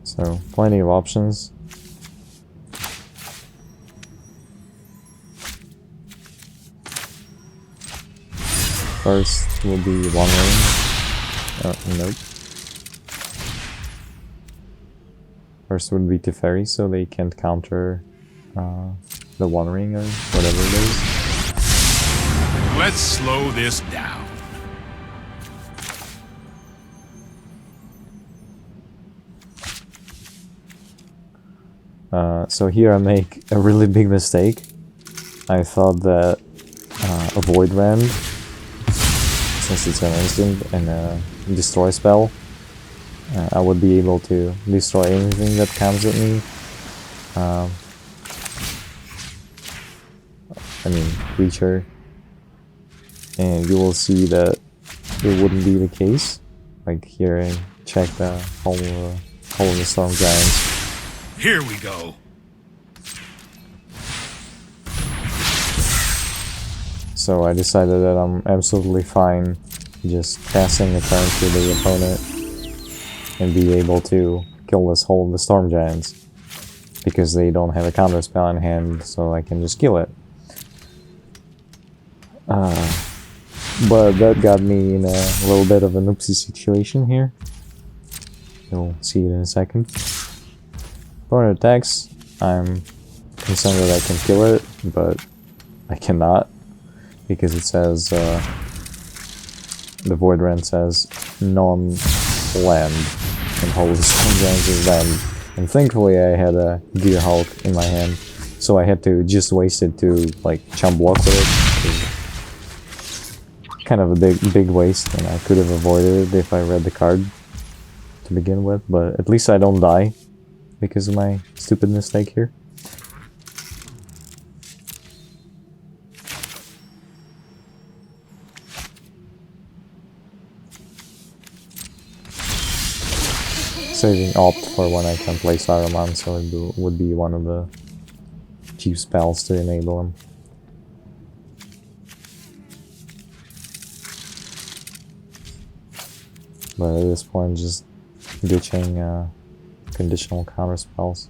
So, plenty of options. First will be One Ring. Nope. First would be Teferi, so they can't counter the One Ring or whatever it is.
Let's slow this down.
So here I make a really big mistake. I thought that a Void Rend, since it's an instant and a destroy spell, I would be able to destroy anything that comes at me. I mean, creature. And you will see that it wouldn't be the case. Like here, I check the Hall of the Storm Giants.
Here we go.
So I decided that I'm absolutely fine just passing a turn to the opponent and be able to kill this Hall of the Storm Giants. Because they don't have a counter spell in hand, so I can just kill it. But that got me in a little bit of an oopsie situation here. You'll see it in a second. Opponent attacks, I'm concerned that I can kill it, but I cannot. Because it says, the Void Rend says non-land, and Hall of the Storm Giants is land. And thankfully I had a Gear Hulk in my hand, so I had to just waste it to like chump block with it. Kind of a big waste, and I could have avoided it if I read the card to begin with, but at least I don't die because of my stupid mistake here. Saving Opt for when I can play Saruman, so it would be one of the cheap spells to enable him. But at this point, just ditching conditional counter spells.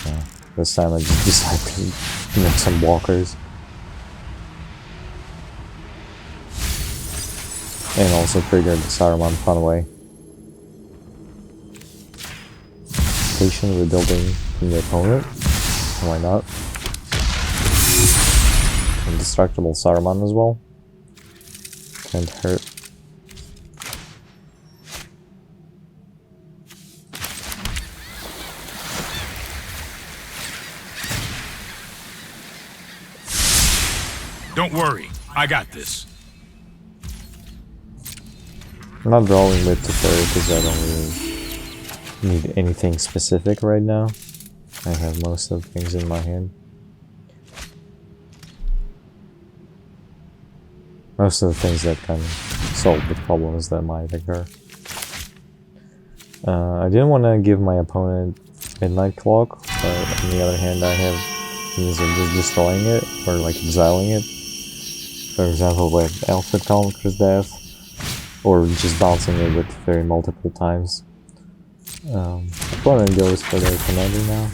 So this time I just decided to make some blockers. And also triggered the Saruman Funaway. communication with building from the opponent. Why not? Indestructible Saruman as well. Can't hurt.
Don't worry, I got this.
I'm not drawing with A-Teferi because I don't really need anything specific right now. I have most of the things in my hand. Most of the things that can solve the problems that might occur. I didn't want to give my opponent Midnight Clock, but on the other hand I have means of just destroying it, or like exiling it. For example, with Elspeth Conquers Death, or just bouncing it with very multiple times. Opponent goes for their commander now.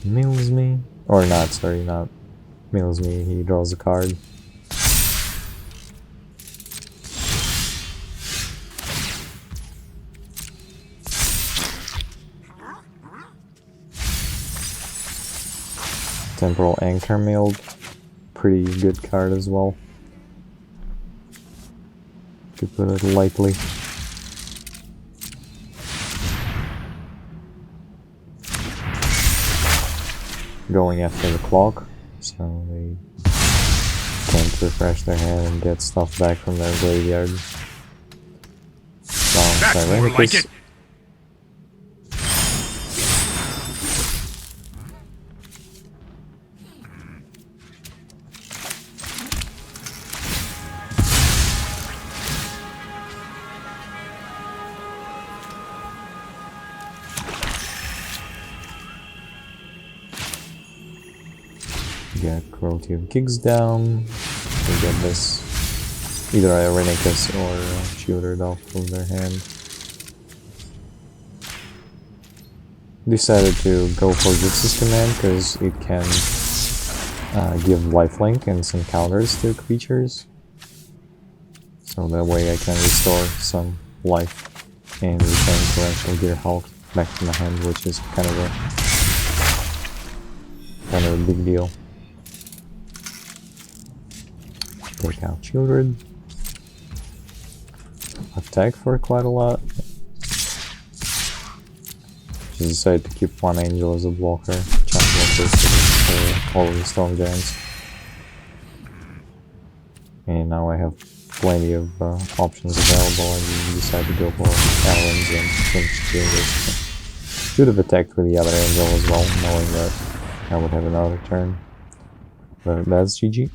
Mills me, or not, sorry, not mills me, he draws a card. Temporal Anchor milled, pretty good card as well, to put it lightly. Going after the clock, so they can't refresh their hand and get stuff back from their graveyard.
That's more like it. Get Cruelty of Kicks down. They get this either Irenicus or Shootered off of their hand. Decided to go for Jutsu's command because it can give lifelink and some counters to creatures. So that way I can restore some life and return Torrential Gearhulk back to my hand, which is kind of a big deal. Take out Shieldred. Attack for quite a lot. Just decided to keep one Angel as a blocker. Champion for all of the Storm Giants. And now I have plenty of options available. I decided to go for A-Alrunds and finish doing this. Should have attacked with the other Angel as well, knowing that I would have another turn. But that's GG.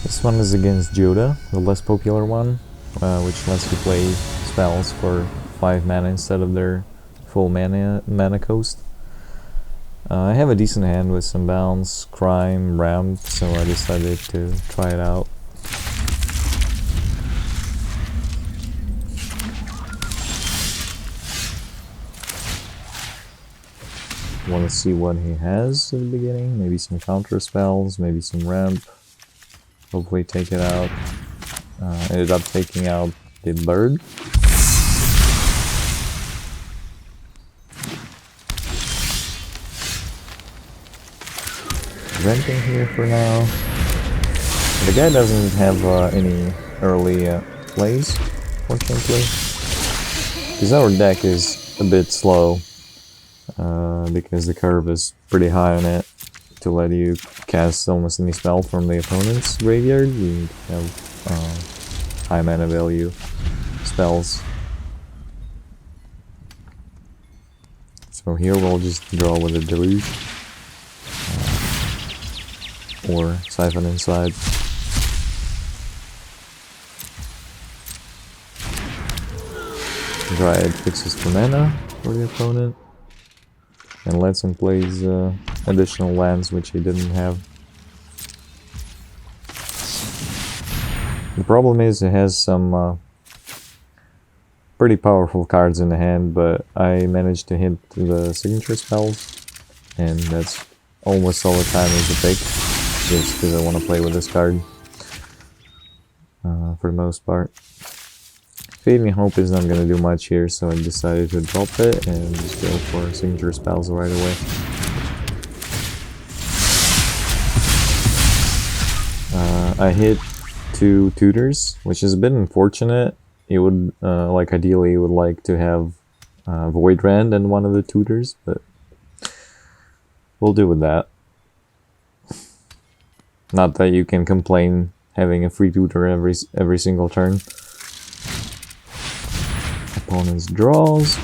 This one is against Jodah, the less popular one, which lets you play spells for 5 mana instead of their full mana cost. I have a decent hand with some bounce, crime, ramp, so I decided to try it out. Want to see what he has at the beginning, maybe some counter spells, maybe some ramp. Hopefully take it out. Ended up taking out the bird. Renting here for now. The guy doesn't have any early plays, fortunately. Because our deck is a bit slow. Because the curve is pretty high on it. To let you cast almost any spell from the opponent's graveyard, you need to have high mana value spells. So here we'll just draw with a Deluge. Or Siphon Inside. Dryad fixes for mana for the opponent. And lets him play additional lands which he didn't have. The problem is it has some pretty powerful cards in the hand, but I managed to hit the signature spells, and that's almost all the time is a pick. just because I want to play with this card for the most part. Fading Hope is not going to do much here, so I decided to drop it and just go for signature spells right away. I hit 2 tutors, which is a bit unfortunate. You would, ideally you would like to have Void Rend and one of the tutors, but we'll do with that. Not that you can complain having a free tutor every single turn. Opponent's draws,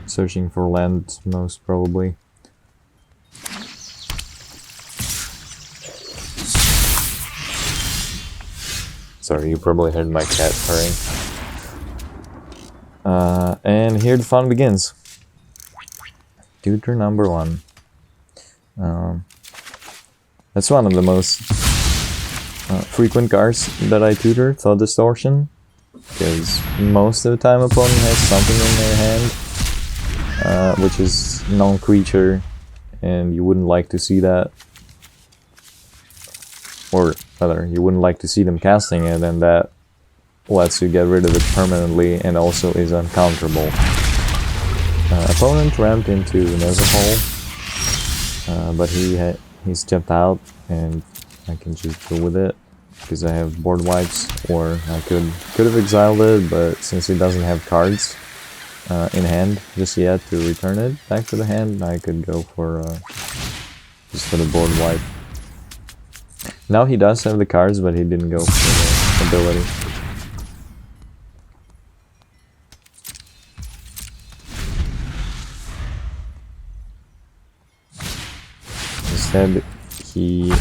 searching for land most probably. Sorry, you probably heard my cat purring. And here the fun begins. Tutor number 1. That's one of the most frequent cards that I tutor, Thought Distortion, because most of the time opponent has something in their hand, which is non-creature, and you wouldn't like to see that. Or rather, you wouldn't like to see them casting it, and that lets you get rid of it permanently and also is uncounterable. Opponent ramped into Nezahal, but he stepped out, and I can just deal with it because I have board wipes, or I could have exiled it, but since it doesn't have cards in hand just yet to return it back to the hand, I could go for just for the board wipe. Now he does have the cards, but he didn't go for the ability. Instead, he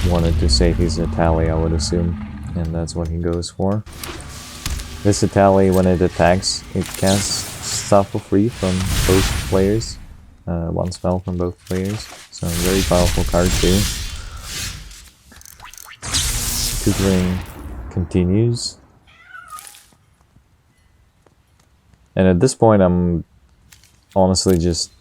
wanted to save his Atali, I would assume, and that's what he goes for. This Atali, when it attacks, it casts stuff for free from both players. One spell from both players, so very powerful card too. Tutoring continues. And at this point I'm honestly just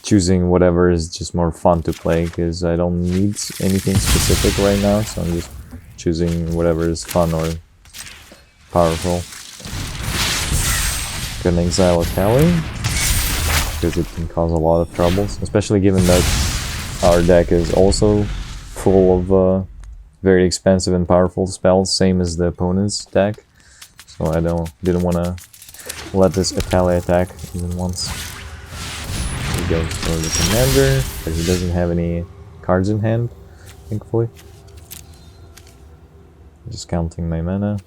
choosing whatever is just more fun to play, because I don't need anything specific right now, so I'm just choosing whatever is fun or powerful. Gonna exile a Tally, because it can cause a lot of troubles, especially given that our deck is also full of very expensive and powerful spells, same as the opponent's deck. So I didn't want to let this Atali attack even once. He goes for the commander, but he doesn't have any cards in hand, thankfully. Just counting my mana.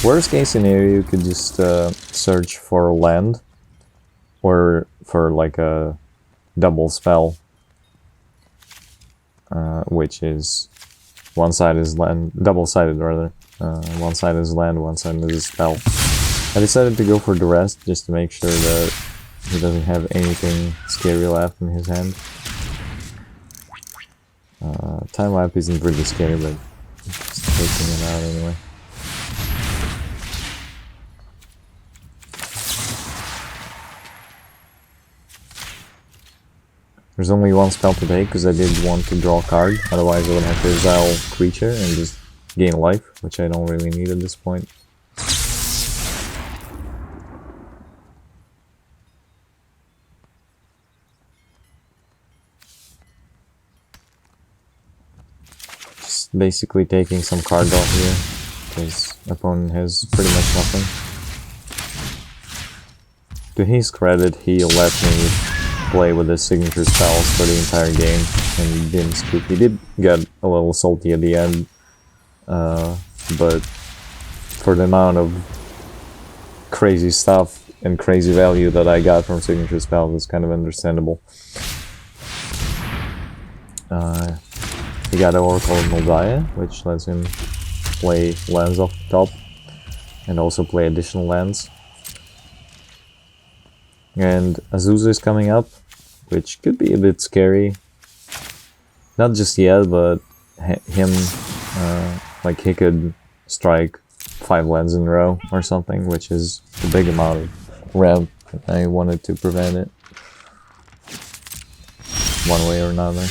Worst case scenario, you could just search for land, or for like a double spell, which is one side is land, double-sided rather. One side is land, one side is a spell. I decided to go for Duress just to make sure that he doesn't have anything scary left in his hand. Time Wipe isn't really scary, but just taking it out anyway. There's only one spell to take because I did want to draw a card, otherwise I would have to exile creature and just gain life, which I don't really need at this point. Just basically taking some cards off here, because opponent has pretty much nothing. To his credit, he let me play with his signature spells for the entire game, and he didn't scoop. He did get a little salty at the end, but for the amount of crazy stuff and crazy value that I got from signature spells, it's kind of understandable. He got an Oracle of Moldaya, which lets him play lands off the top, and also play additional lands. And Azusa is coming up, which could be a bit scary. Not just yet, but him, like he could strike 5 lands in a row or something, which is a big amount of ramp. I wanted to prevent it one way or another.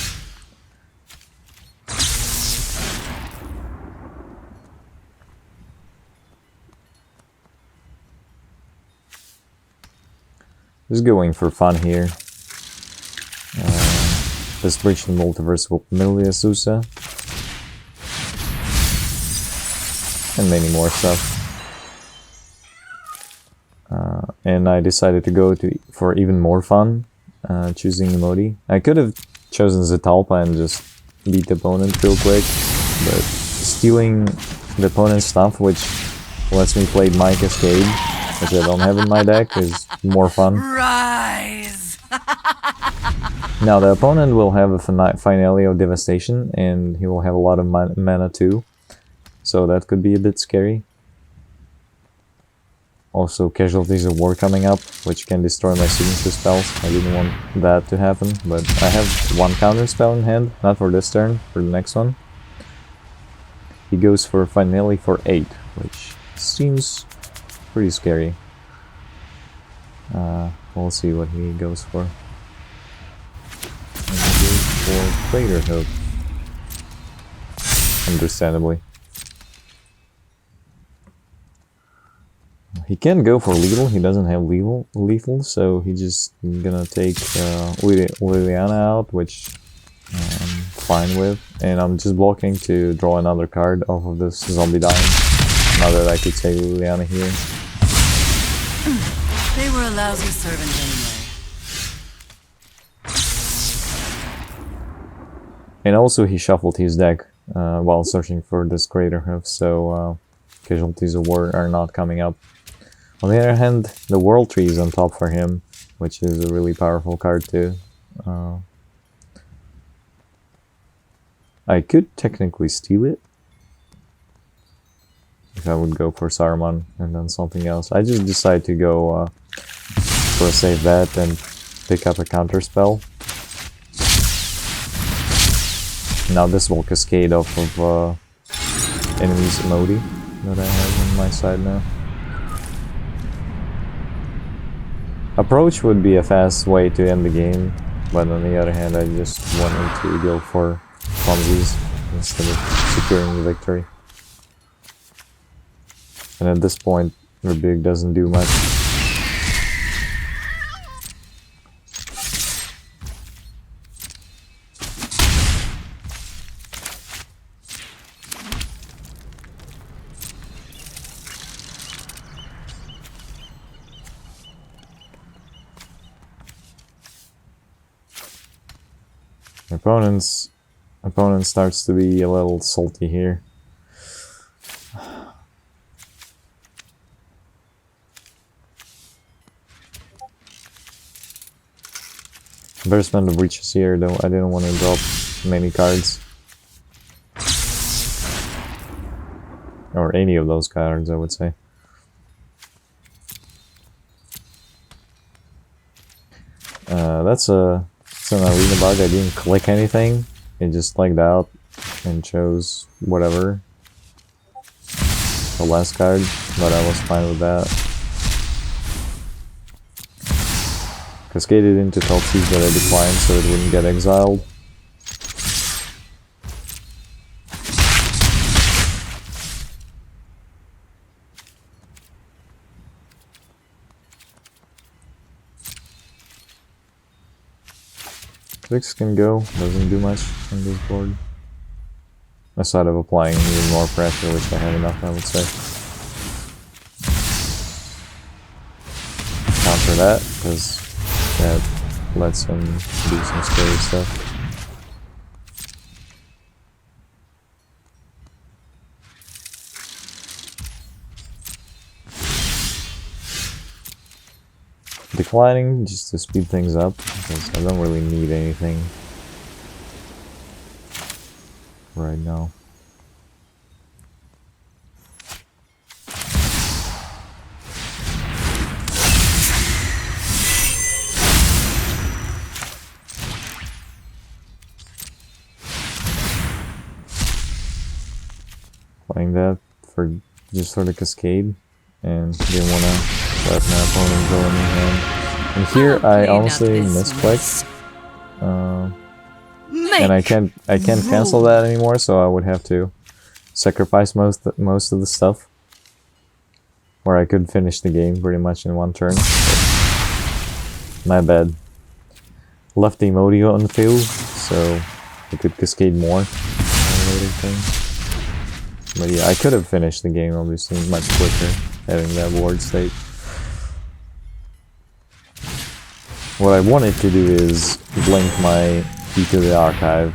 Just going for fun here. This Breach the Multiverse will Milia Susa. And many more stuff. And I decided to go for even more fun, choosing Emoti. I could have chosen Zetalpa and just beat the opponent real quick, but stealing the opponent's stuff, which lets me play my Cascade, which I don't have in my deck, is more fun.
Rise!
Now the opponent will have a Finale of Devastation, and he will have a lot of mana too, so that could be a bit scary. Also, Casualties of War coming up, which can destroy my signature spells. I didn't want that to happen, but I have one counter spell in hand, not for this turn, for the next one. He goes for Finale for 8, which seems pretty scary. We'll see what he goes for. And he goes for Crater Hope. Understandably. He can go for lethal, he doesn't have lethal, so he's just gonna take Liliana out, which I'm fine with. And I'm just blocking to draw another card off of this zombie dying. Now that I could take Liliana here.
They were a lousy servant anyway.
And also he shuffled his deck while searching for this Crater Hoof, so Casualties of War are not coming up. On the other hand, the World Tree is on top for him, which is a really powerful card too. I could technically steal it if I would go for Saruman and then something else. I just decided to go for a safe bet and pick up a counter spell. Now this will cascade off of enemy's Emoti that I have on my side now. Approach would be a fast way to end the game, but on the other hand I just wanted to go for funsies instead of securing the victory. And at this point, Rebuke doesn't do much. Opponent starts to be a little salty here. Embarrassment of Breaches here, though I didn't want to drop many cards. Or any of those cards, I would say. That's an arena bug. I didn't click anything. It just lagged out and chose whatever. The last card, but I was fine with that. Cascaded into Thoughtseize that I declined so it wouldn't get exiled. Vix can go, doesn't do much on this board. Aside of applying even more pressure, which I have enough, I would say. Counter that, because that lets him do some scary stuff. Declining just to speed things up, because I don't really need anything right now. Playing that for just for the cascade, and didn't want to let my opponent go in the hand. And here I honestly misclicked, and I can't cancel that anymore, so I would have to sacrifice most of the stuff, where I could finish the game pretty much in one turn. My bad. Left the emoji on the field, so I could cascade more. But yeah, I could have finished the game obviously much quicker, having that ward state. What I wanted to do is blink my key to the archive.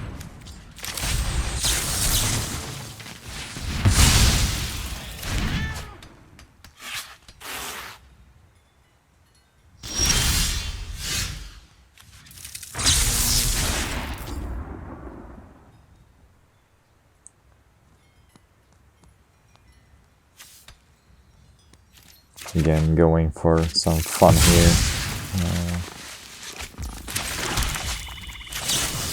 Again, going for some fun here.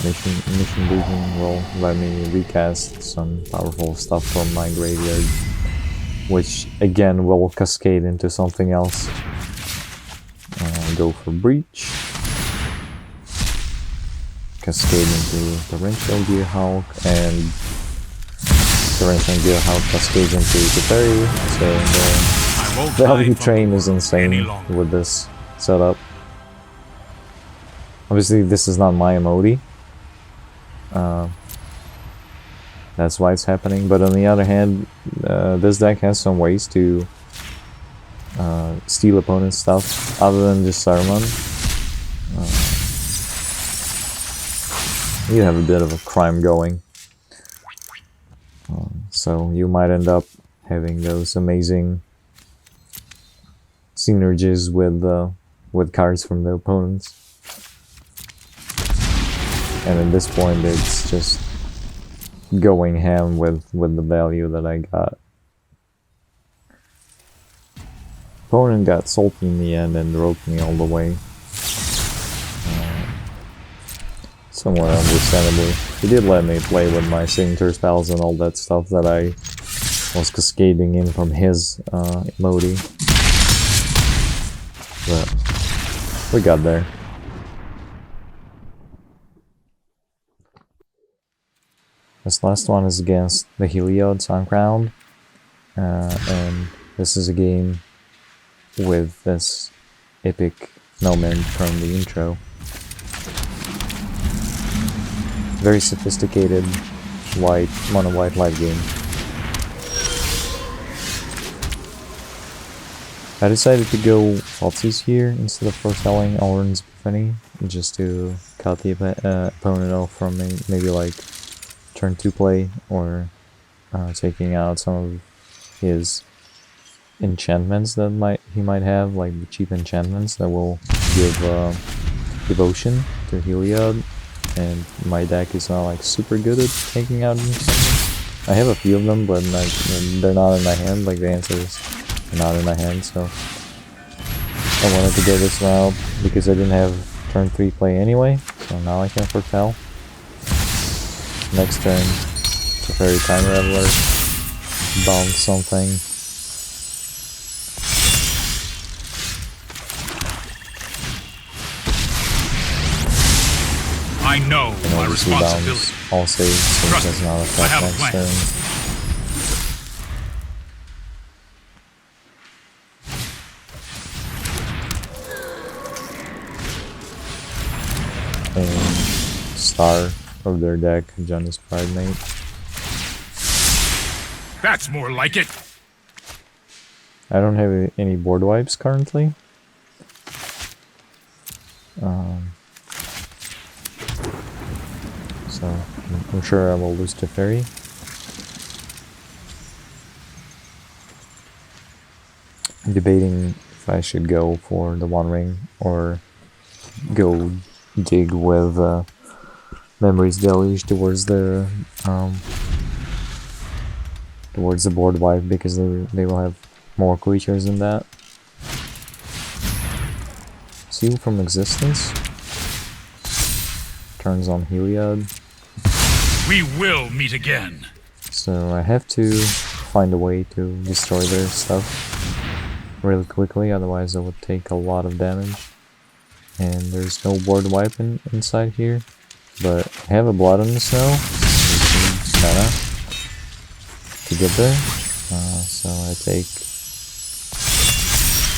Mission briefing will let me recast some powerful stuff from my graveyard, which again will cascade into something else. Go for Breach. Cascade into Torrential Gearhulk, and Torrential Gearhulk cascades into A-Teferi, so the value train is insane with this setup. Obviously this is not my emoji. That's why it's happening, but on the other hand, this deck has some ways to steal opponent's stuff other than just Saruman. You have a bit of a crime going, so you might end up having those amazing synergies with cards from the opponents. And at this point, it's just going ham with the value that I got. Opponent got salty in the end and roped me all the way. Somewhat understandably. He did let me play with my signature spells and all that stuff that I was cascading in from his emoji. But we got there. This last one is against the Heliod Suncrown, and this is a game with this epic moment from the intro. Very sophisticated mono white light game. I decided to go Falsies here instead of foretelling A-Alrund's Epiphany, just to cut the opponent off from maybe like turn 2 play, or taking out some of his enchantments that he might have, like the cheap enchantments that will give devotion to Heliod, and my deck is not like super good at taking out enchantments. I have a few of them, but they're not in my hand, like the answers are not in my hand, so I wanted to go this route because I didn't have turn 3 play anyway, so now I can foretell. Next turn, Teferi Time Raveler, bounce something.
I know my responsibility.
All saves, so it does not affect next turn. And star of their deck, Johnny's Fragment.
That's more like it.
I don't have any board wipes currently. So I'm sure I will lose to Teferi. I'm debating if I should go for the One Ring or go dig with Memory's Deluge towards the board wipe, because they will have more creatures than that. Seal from Existence turns on Heliod.
We will meet again.
So I have to
find a way to destroy their stuff really quickly, otherwise I would take a lot of damage. And there's no board wipe inside here, but I have a Blood on the Snow, so I need mana to get there. So I take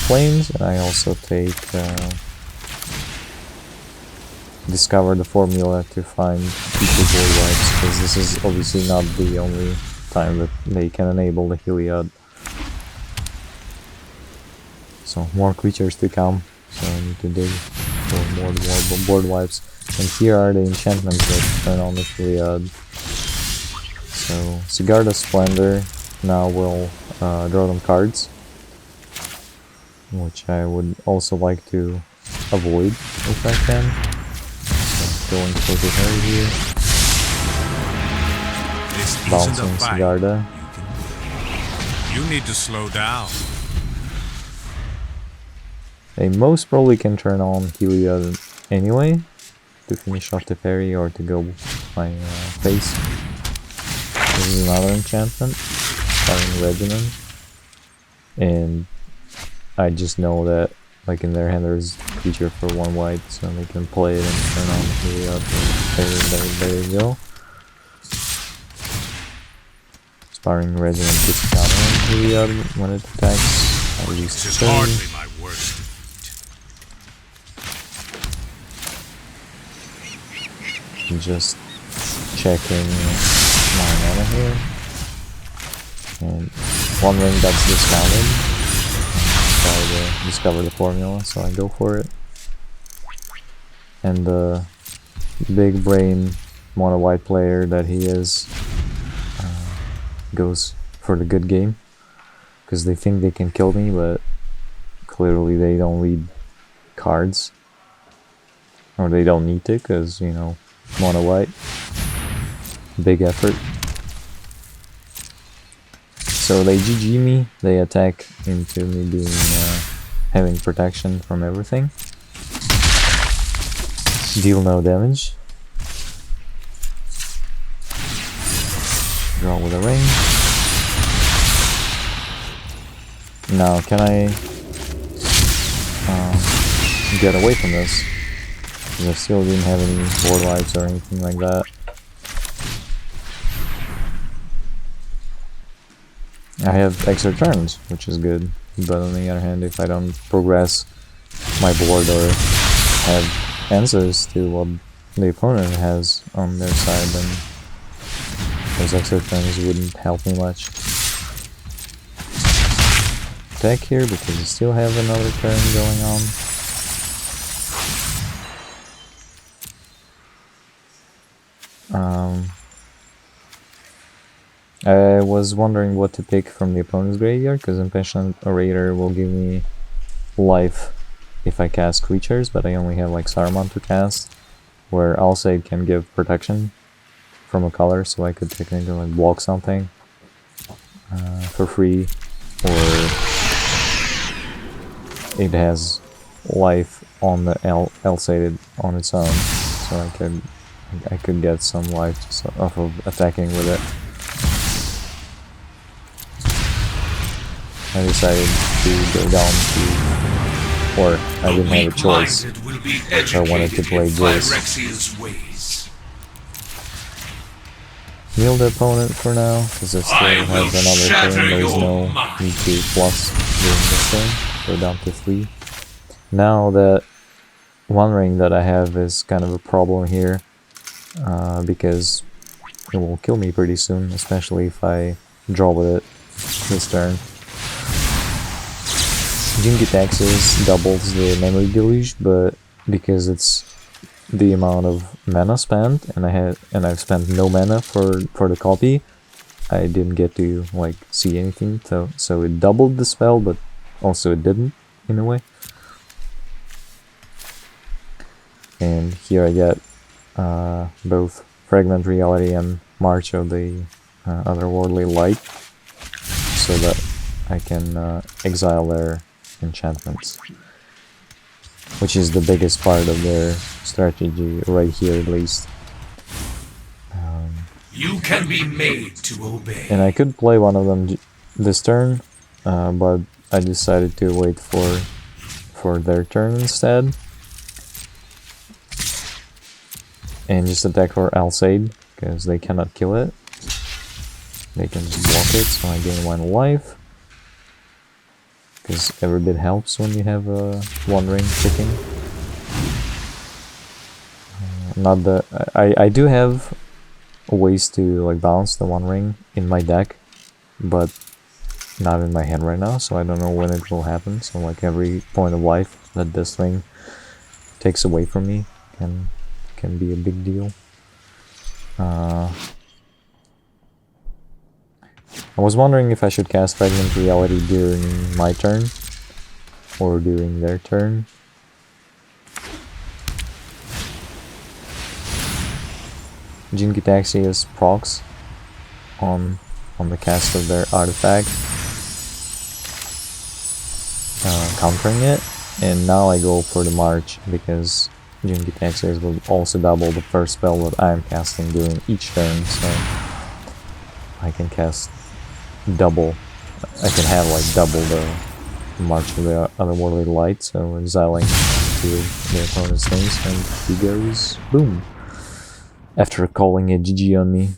Flames, and I also take discover the formula to find future board wipes, because this is obviously not the only time that they can enable the Heliod. So more creatures to come, so I need to dig for more board wipes. And here are the enchantments that turn on the Heliod. So Sigarda Splendor now will draw them cards, which I would also like to avoid if I can. So going for the Harry here. Bouncing Sigarda.
You need to slow down.
They most probably can turn on Heliod anyway, to finish off the Teferi or to go my face. This is another enchantment, Firing Regiment, and I just know that like in their hand there's a creature for 1 white, so they can play it and turn on the Heliod. There you go. Sparring Regiment gets counter on Heliod when it attacks. At least
This is hardly my worst.
Just checking my mana here, and one ring that's discounted. Try to discover the formula, so I go for it. And the big brain mono white player that he is goes for the good game, because they think they can kill me, but clearly they don't read cards, or they don't need to, because you know, mono white, big effort. So they GG me, they attack into me being having protection from everything. Deal no damage. Draw with a ring. Now can I get away from this? Because I still didn't have any board wipes or anything like that. I have extra turns, which is good, but on the other hand, if I don't progress my board or have answers to what the opponent has on their side, then those extra turns wouldn't help me much. Attack here, because I still have another turn going on. I was wondering what to pick from the opponent's graveyard, because Impassioned Orator will give me life if I cast creatures, but I only have like Saruman to cast, where Alsaid can give protection from a color, so I could technically like block something for free, or it has life on the Alsaid on its own, so I could get some life just off of attacking with it. I decided to go down to, or I didn't have a choice. I wanted to play Duress. Heal the opponent for now, because it still has another turn. There's no need to plus during this turn. Go down to 3. Now that one ring that I have is kind of a problem here, because it will kill me pretty soon, especially if I draw with it this turn. Jinky Taxes doubles the memory deluge, but because it's the amount of mana spent, and I've spent no mana for the copy, I didn't get to like see anything. So it doubled the spell, but also it didn't in a way. And here I get both Fragment Reality and March of the Otherworldly Light, so that I can exile their enchantments, which is the biggest part of their strategy right here, at least.
You can be made to obey.
And I could play one of them this turn, but I decided to wait for their turn instead. And just attack for Alsaid, because they cannot kill it. They can just block it, so I gain 1 life. Because every bit helps when you have a One Ring ticking. Not the I do have ways to like bounce the One Ring in my deck, but not in my hand right now, so I don't know when it will happen. So like every point of life that this thing takes away from me can be a big deal. I was wondering if I should cast Fragment Reality during my turn or during their turn. Jin Gitaxi has procs on the cast of their artifact, countering it, and now I go for the March because Jin Gitaxi will also double the first spell that I'm casting during each turn, so I can cast double. I can have like double the March of the Otherworldly Light, so exiling to the opponent's things, and he goes boom. After calling a GG on me.